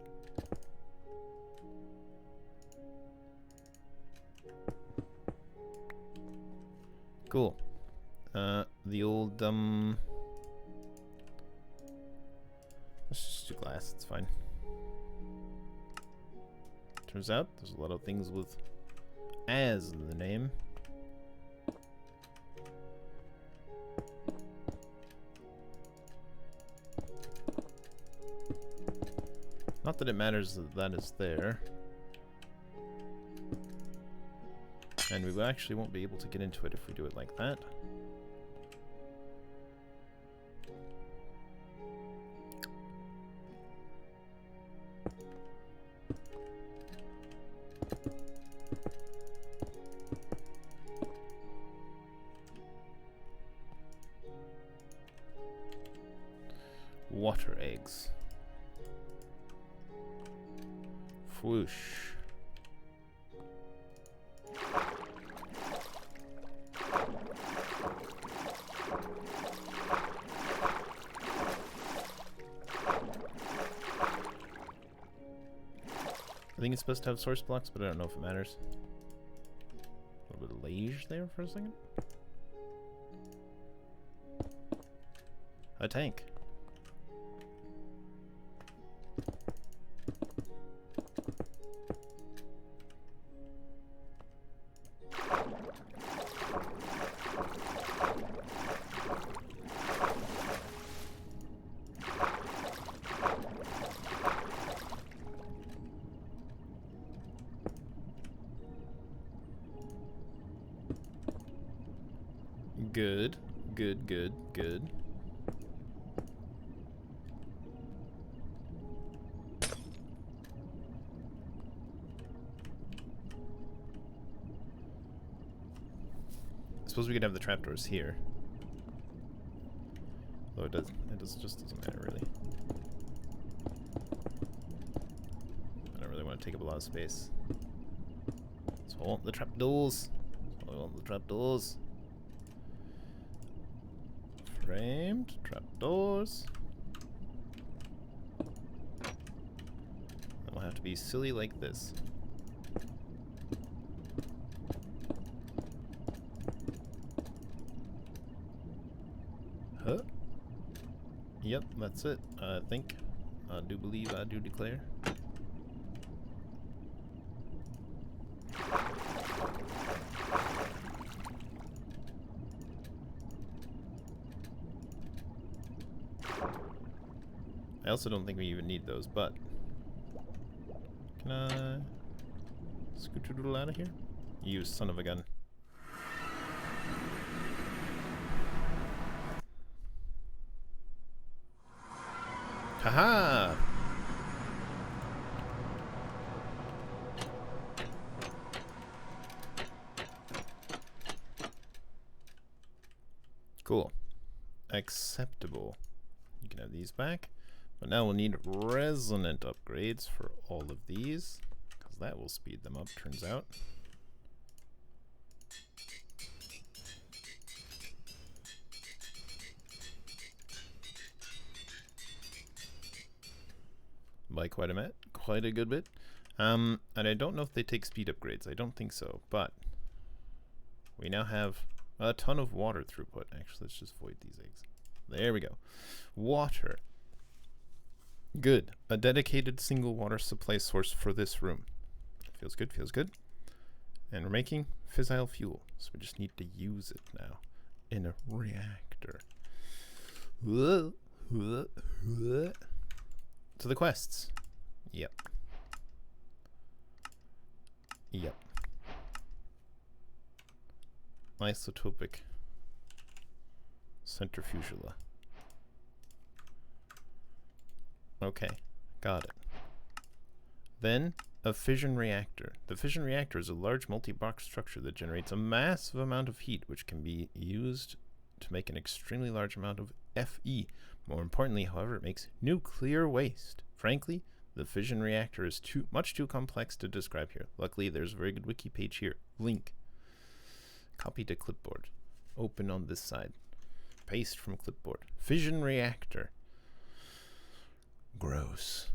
Cool. The old, let's just do glass, it's fine. Turns out there's a lot of things with as in the name. Not that it matters that that is there. And we actually won't be able to get into it if we do it like that. Water eggs. Whoosh. I think it's supposed to have source blocks, but I don't know if it matters. A little bit of lage there for a second. A tank. Good, good, good, good. I suppose we could have the trapdoors here. Though it just doesn't matter really. I don't really want to take up a lot of space. So I want the trapdoors. So I want the trapdoors. Framed trapdoors. Then we'll have to be silly like this. Huh? Yep, that's it. I think. I do believe, I do declare. I also don't think we even need those, but can I scoot out of here? You son of a gun. Haha! Cool. Acceptable. You can have these back. But now we'll need resonant upgrades for all of these, because that will speed them up, turns out. By quite a good bit. And I don't know if they take speed upgrades. I don't think so, but we now have a ton of water throughput. Actually, let's just void these eggs. There we go. Water. Good. A dedicated single water supply source for this room. Feels good, feels good. And we're making fissile fuel, so we just need to use it now in a reactor. To the quests. Yep. Yep. Isotopic centrifugula. Okay, got it. Then, a fission reactor. The fission reactor is a large multi-box structure that generates a massive amount of heat, which can be used to make an extremely large amount of Fe. More importantly, however, it makes nuclear waste. Frankly, the fission reactor is much too complex to describe here. Luckily, there's a very good wiki page here. Link. Copy to clipboard. Open on this side. Paste from clipboard. Fission reactor. Gross.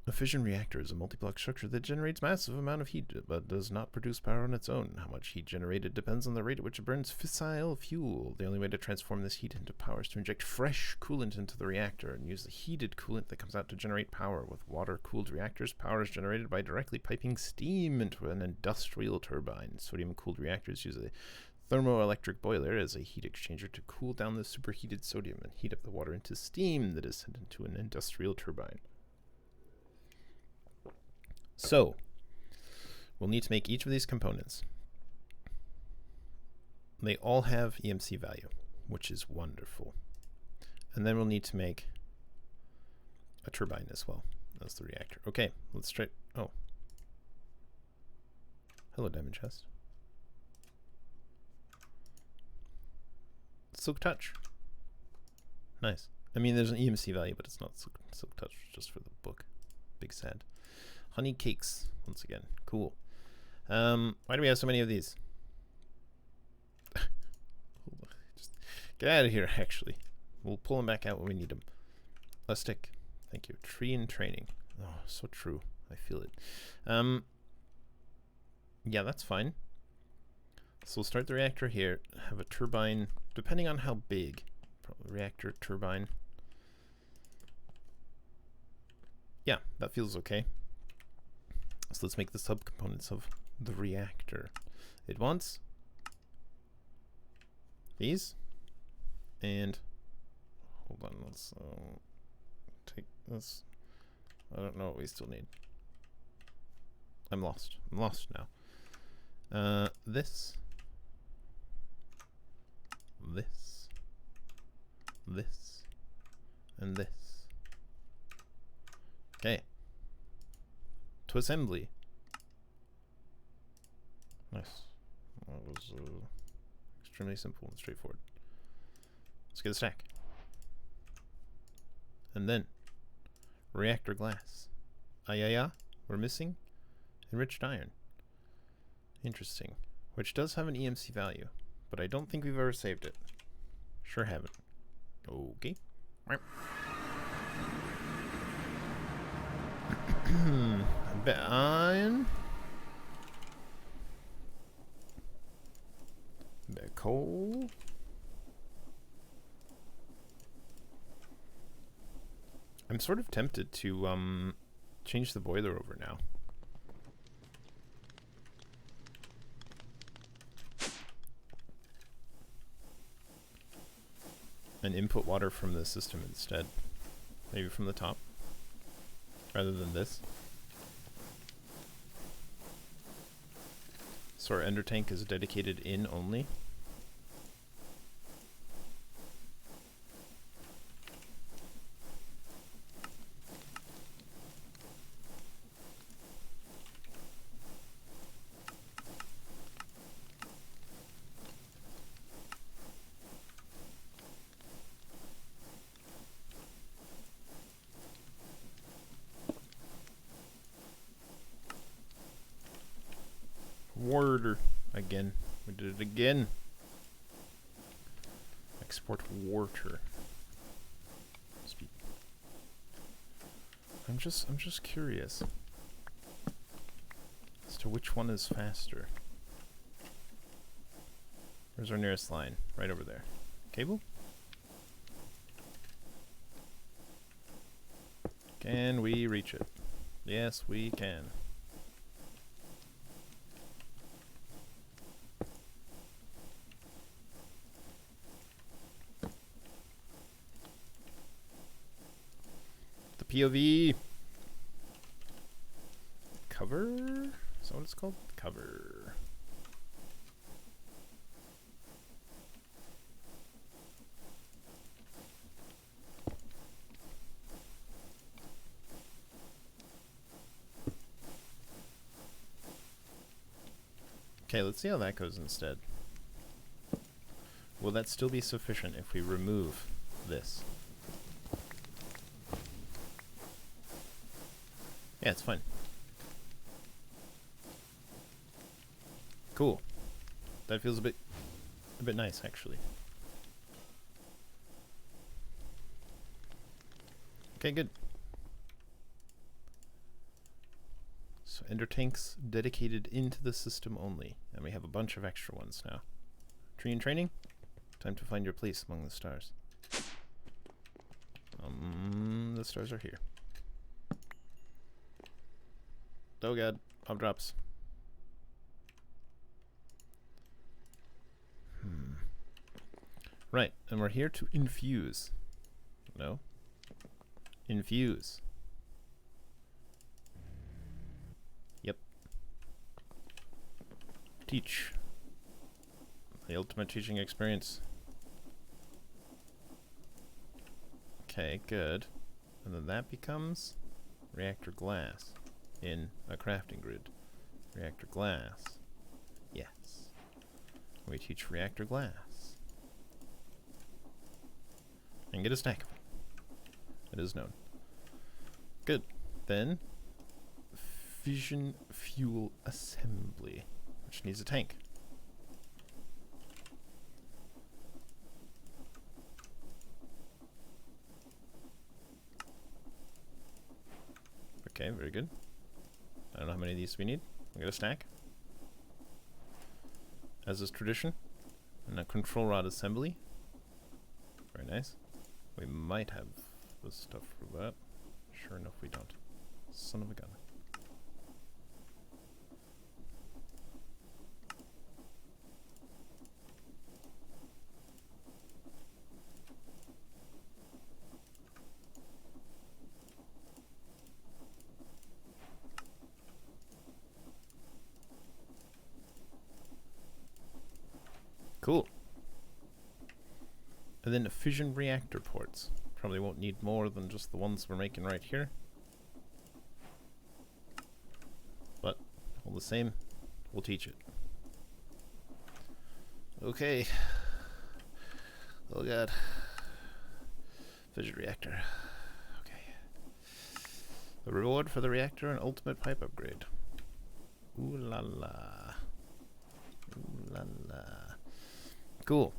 A fission reactor is a multi-block structure that generates massive amount of heat, but does not produce power on its own. How much heat generated depends on the rate at which it burns fissile fuel. The only way to transform this heat into power is to inject fresh coolant into the reactor and use the heated coolant that comes out to generate power. With water-cooled reactors, power is generated by directly piping steam into an industrial turbine. Sodium-cooled reactors use a thermoelectric boiler as a heat exchanger to cool down the superheated sodium and heat up the water into steam that is sent into an industrial turbine. So, we'll need to make each of these components. They all have EMC value, which is wonderful. And then we'll need to make a turbine as well. That's the reactor. Okay, let's try. Oh. Hello, diamond chest. Silk touch. Nice. I mean, there's an EMC value, but it's not silk touch, just for the book. Big sad. Honey cakes, once again. Cool. Why do we have so many of these? Just get out of here, actually. We'll pull them back out when we need them. A stick. Thank you. Tree in training. Oh, so true. I feel it. Yeah, that's fine. So we'll start the reactor here. Have a turbine, depending on how big. Probably reactor, turbine. Yeah, that feels okay. So let's make the subcomponents of the reactor. It wants these. And hold on, let's take this. I don't know what we still need. I'm lost. I'm lost now. This, and this. Okay. To assembly. Nice. That was extremely simple and straightforward. Let's get a stack. And then reactor glass. Yeah. We're missing enriched iron. Interesting. Which does have an EMC value, but I don't think we've ever saved it. Sure haven't. Okay. A bit iron. A bit of coal. I'm sort of tempted to change the boiler over now. And input water from the system instead. Maybe from the top, rather than this. So our ender tank is dedicated in only. Water again. We did it again. Export water. Speed. I'm just curious as to which one is faster. Where's our nearest line? Right over there. Cable? Can we reach it? Yes, we can. POV cover? Is that what it's called? Cover. Okay, let's see how that goes instead. Will that still be sufficient if we remove this? Yeah, it's fine. Cool. That feels a bit nice, actually. Okay, good. So ender tanks dedicated into the system only, and we have a bunch of extra ones now. Tree in training. Time to find your place among the stars. The stars are here. Oh god, pop drops. Right, and we're here to infuse. No? Infuse. Yep. Teach. The ultimate teaching experience. Okay, good. And then that becomes reactor glass in a crafting grid. Reactor glass. Yes. We teach reactor glass. And get a stack of them. It is known. Good. Then, fission fuel assembly, which needs a tank. Okay, very good. I don't know how many of these we need. We got a stack. As is tradition. And a control rod assembly. Very nice. We might have the stuff for that. Sure enough, we don't. Son of a gun. Cool. And then the fission reactor ports. Probably won't need more than just the ones we're making right here. But all the same, we'll teach it. Okay. Oh god. Fission reactor. Okay. The reward for the reactor, an ultimate pipe upgrade. Ooh la la. Ooh la la. Cool.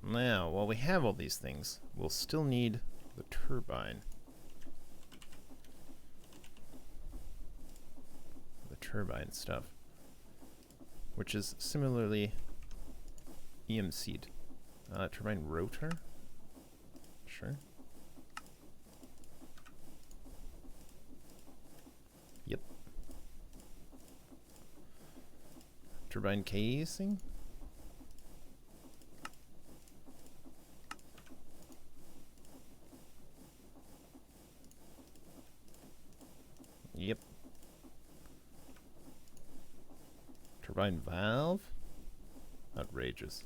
Now, while we have all these things, we'll still need the turbine. The turbine stuff. Which is similarly EMC'd. Turbine rotor? Sure. Yep. Turbine casing? Yep. Turbine valve? Outrageous.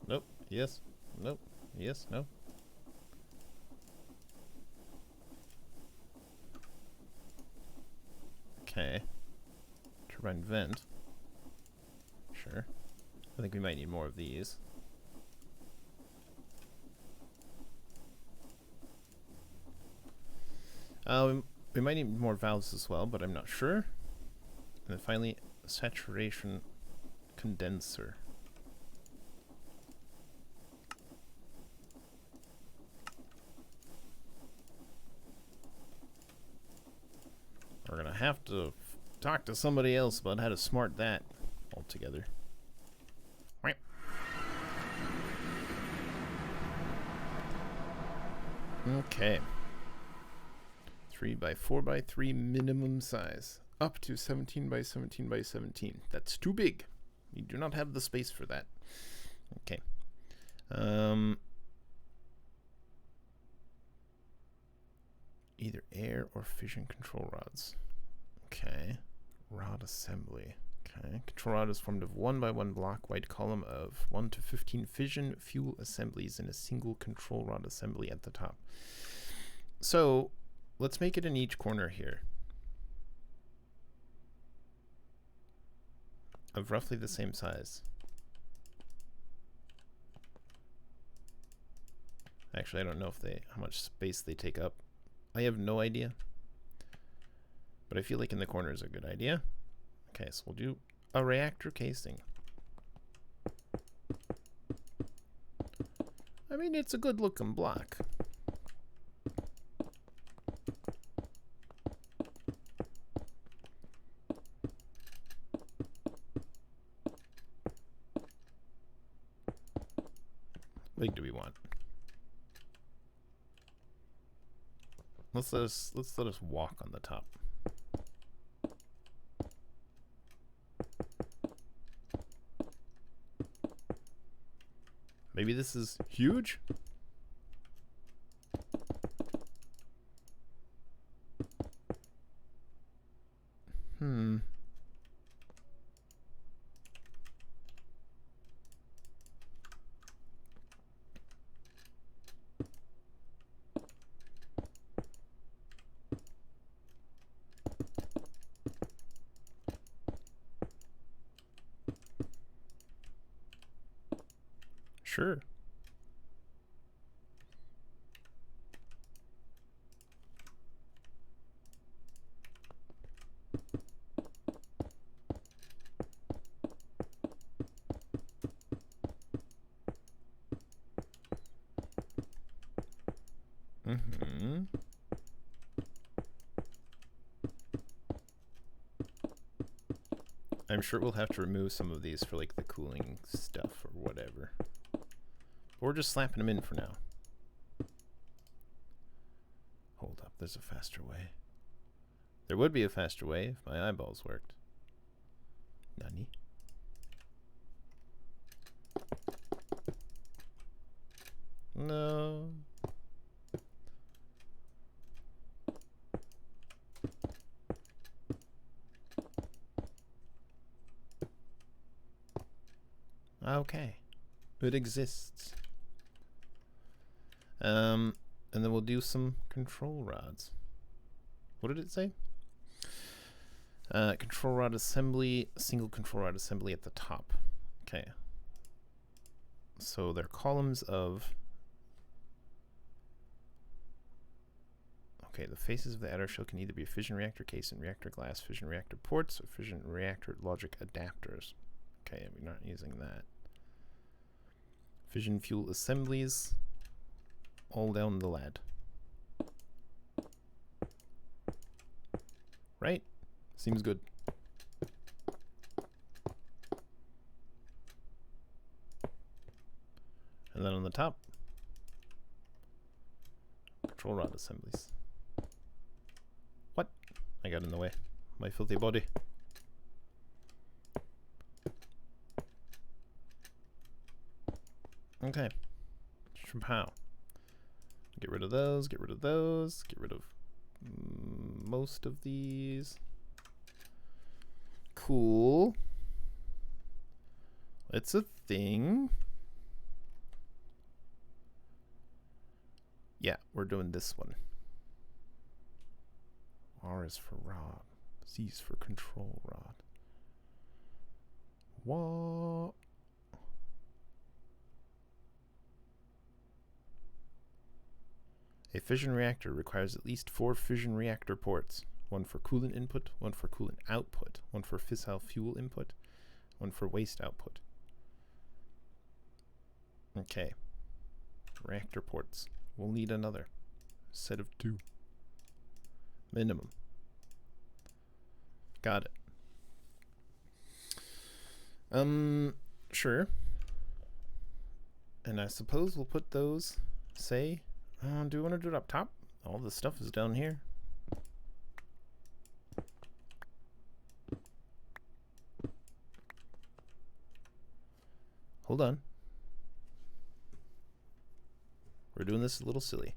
Nope. Yes. Nope. Yes. No. Okay. Turbine vent. Sure. I think we might need more of these. We might need more valves as well, but I'm not sure. And then finally, saturation condenser. We're gonna have to talk to somebody else about how to smart that altogether. Okay. 3 by 4 by 3 minimum size. Up to 17 by 17 by 17. That's too big. We do not have the space for that. Okay. Either air or fission control rods. Okay. Rod assembly. Okay. Control rod is formed of 1 by 1 block wide column of 1 to 15 fission fuel assemblies in a single control rod assembly at the top. So let's make it in each corner here of roughly the same size. Actually, I don't know if how much space they take up. I have no idea, but I feel like in the corner is a good idea. Okay, so we'll do a reactor casing. I mean, it's a good looking block. How big do we want? Let's let us walk on the top. Maybe this is huge? Sure. I'm sure we'll have to remove some of these for like the cooling stuff or whatever. Or just slapping them in for now. Hold up, there's a faster way. There would be a faster way if my eyeballs worked. Nani? No. Okay. It exists. And then we'll do some control rods. What did it say? Control rod assembly, single control rod assembly at the top. Okay. So they're columns of... Okay, the faces of the outer shell can either be a fission reactor case and reactor glass, fission reactor ports, or fission reactor logic adapters. Okay, we're not using that. Fission fuel assemblies, all down the lad. Right? Seems good. And then on the top, control rod assemblies. What? I got in the way. My filthy body. Okay. How? Get rid of those, get rid of those, get rid of most of these. Cool. It's a thing. Yeah, we're doing this one. R is for rod. C is for control rod. What? A fission reactor requires at least 4 fission reactor ports. 1 for coolant input, 1 for coolant output, 1 for fissile fuel input, 1 for waste output. Okay. Reactor ports. We'll need another set of 2. Minimum. Got it. Sure. And I suppose we'll put those, say, do we want to do it up top? All the stuff is down here. Hold on. We're doing this a little silly.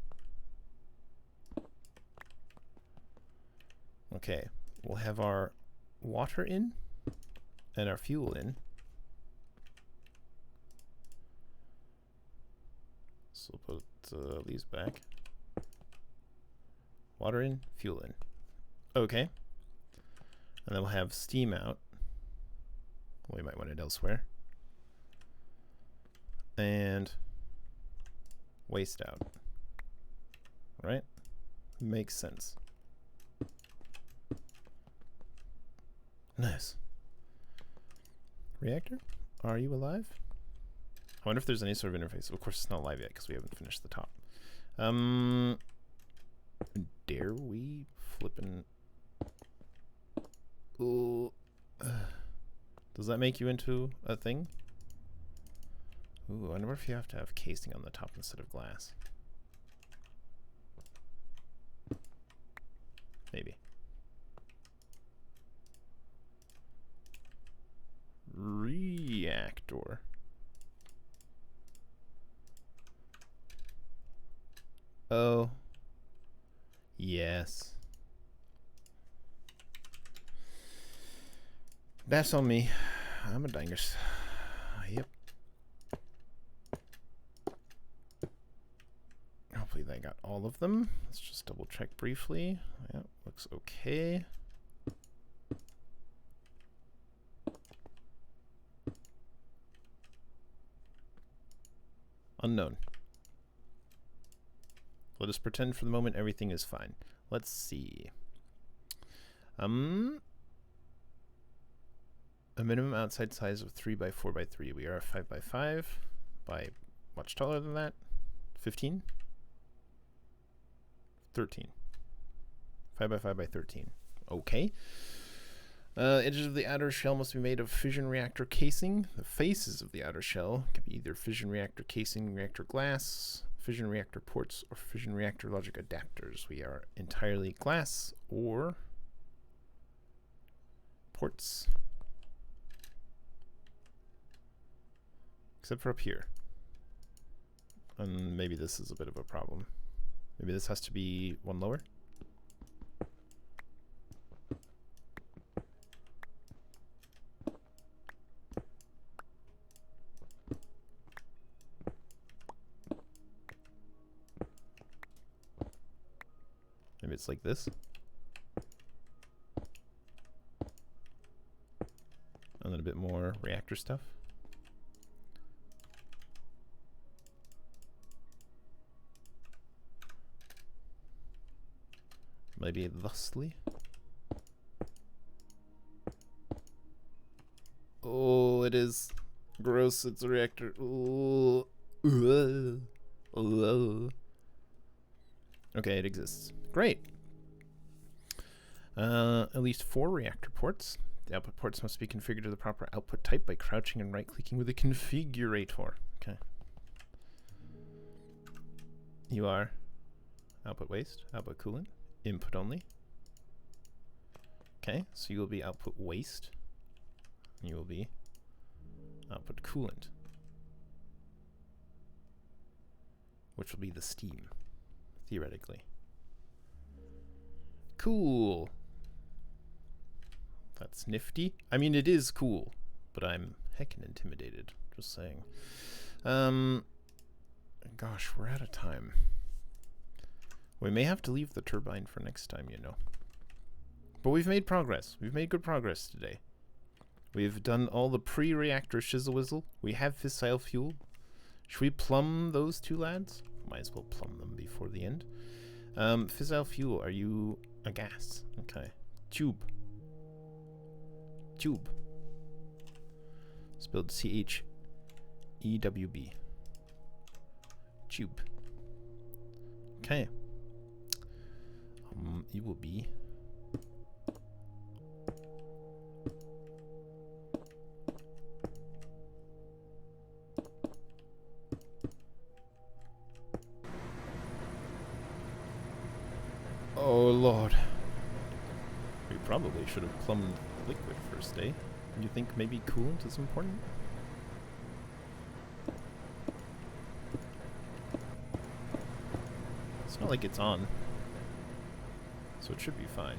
Okay, we'll have our water in and our fuel in. So put these back. Water in, fuel in. Okay. And then we'll have steam out. We might want it elsewhere. And waste out. Right? Makes sense. Nice. Reactor, are you alive? I wonder if there's any sort of interface. Of course, it's not live yet because we haven't finished the top. Dare we flippin'? Ooh. Does that make you into a thing? Ooh, I wonder if you have to have casing on the top instead of glass. Maybe. Reactor. Yes. That's on me. I'm a dingus. Yep. Hopefully they got all of them. Let's just double check briefly. Yep, looks okay. Unknown. Let us pretend for the moment everything is fine. Let's see. A minimum outside size of 3 by 4 by 3. We are 5 by 5 by much taller than that. 15? 13. 5 by 5 by 13. Okay. Edges of the outer shell must be made of fission reactor casing. The faces of the outer shell can be either fission reactor casing, reactor glass, fission reactor ports, or fission reactor logic adapters. We are entirely glass or ports. Except for up here. And maybe this is a bit of a problem. Maybe this has to be one lower. Maybe it's like this. And then a bit more reactor stuff. Maybe thusly. Oh, it is gross. It's a reactor. Ooh. Okay, it exists. Great. At least 4 reactor ports. The output ports must be configured to the proper output type by crouching and right-clicking with the configurator. Okay. You are output waste, output coolant, input only. Okay, so you will be output waste. You will be output coolant, which will be the steam, theoretically. Cool. That's nifty. I mean, it is cool, but I'm heckin' intimidated. Just saying. Gosh, we're out of time. We may have to leave the turbine for next time, you know. But we've made progress. We've made good progress today. We've done all the pre-reactor shizzle-whizzle. We have fissile fuel. Should we plumb those two lads? Might as well plumb them before the end. Fissile fuel, are you a gas? Okay. Tube. Tube. Spelled C-H-E-W-B. Tube. Okay. It will be oh Lord. We probably should have plumbed liquid first, eh? You think maybe coolant is important? It's not like it's on, so it should be fine.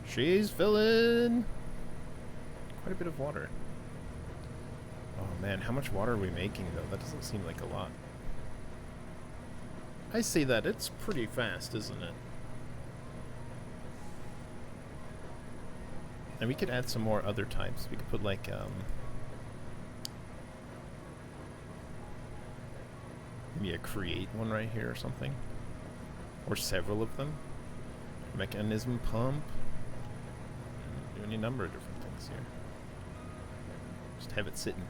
She's filling quite a bit of water. Oh man, how much water are we making though? That doesn't seem like a lot. I say that, it's pretty fast, isn't it? And we could add some more other types. We could put like maybe a create one right here or something. Or several of them. Mekanism pump. Do any number of different things here. Just have it sitting.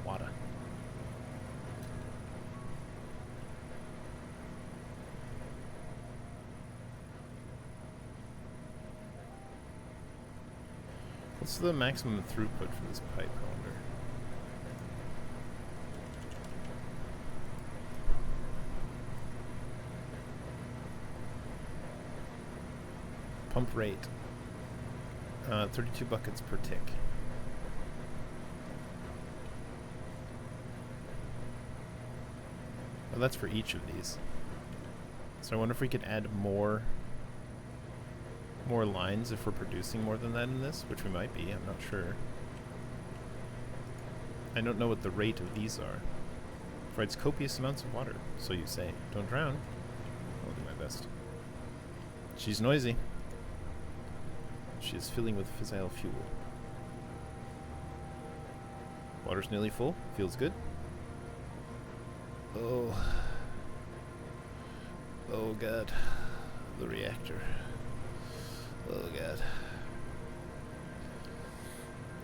Water. What's the maximum throughput for this pipe, I wonder? Pump rate. 32 buckets per tick. Oh, that's for each of these. So I wonder if we could add more lines if we're producing more than that in this, which we might be, I'm not sure. I don't know what the rate of these are. Provides copious amounts of water, so you say. Don't drown. I'll do my best. She's noisy. She is filling with fissile fuel. Water's nearly full. Feels good. Oh. Oh god. The reactor. Oh god.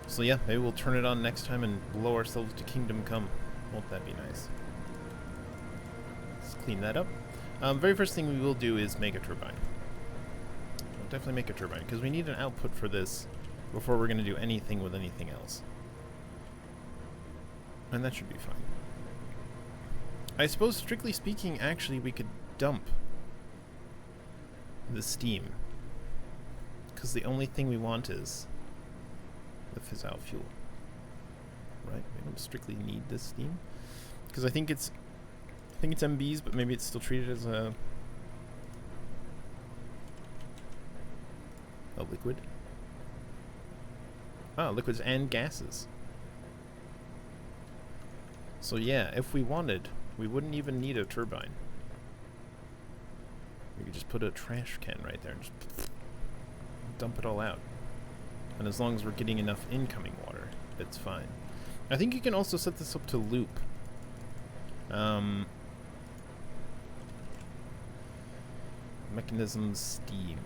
So yeah, maybe we'll turn it on next time and blow ourselves to Kingdom Come. Won't that be nice? Let's clean that up. Very first thing we will do is make a turbine. We'll definitely make a turbine, because we need an output for this before we're going to do anything with anything else. And that should be fine. I suppose, strictly speaking, actually we could dump the steam. Because the only thing we want is the fissile fuel. Right? We don't strictly need this steam. Because I think it's MBs, but maybe it's still treated as a liquid. Ah, liquids and gases. So yeah, if we wanted, we wouldn't even need a turbine. We could just put a trash can right there and just dump it all out. And as long as we're getting enough incoming water, it's fine. I think you can also set this up to loop. Mekanism steam.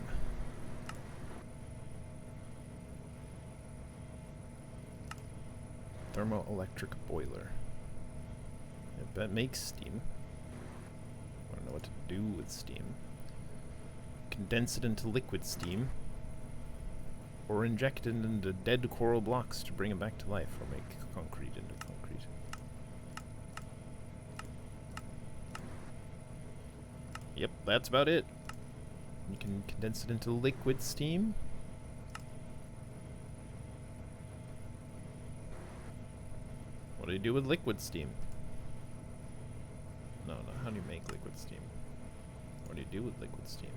Thermoelectric boiler. If that makes steam. I don't know what to do with steam. Condense it into liquid steam. Or inject it into dead coral blocks to bring them back to life, or make concrete into concrete. Yep, that's about it. You can condense it into liquid steam. What do you do with liquid steam? No, how do you make liquid steam? What do you do with liquid steam?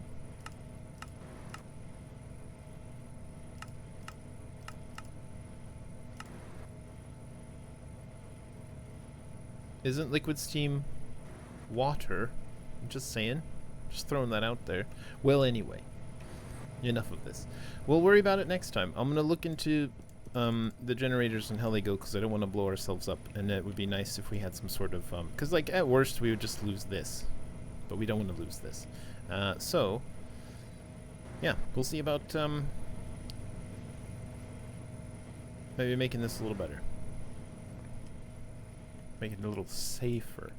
Isn't liquid steam water? I'm just saying. Just throwing that out there. Well, anyway. Enough of this. We'll worry about it next time. I'm going to look into the generators and how they go, because I don't want to blow ourselves up. And it would be nice if we had some sort of... because, like, at worst, we would just lose this. But we don't want to lose this. So, yeah. We'll see about maybe making this a little better. Make it a little safer.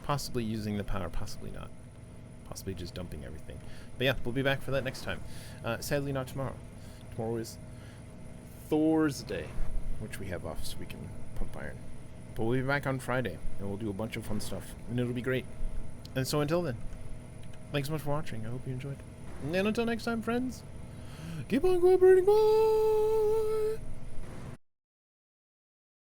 Possibly using the power, possibly not. Possibly just dumping everything. But yeah, we'll be back for that next time. Sadly not tomorrow. Tomorrow is Thursday, which we have off so we can pump iron. But we'll be back on Friday, and we'll do a bunch of fun stuff. And it'll be great. And so until then, thanks so much for watching. I hope you enjoyed. And until next time, friends, keep on cooperating. Bye!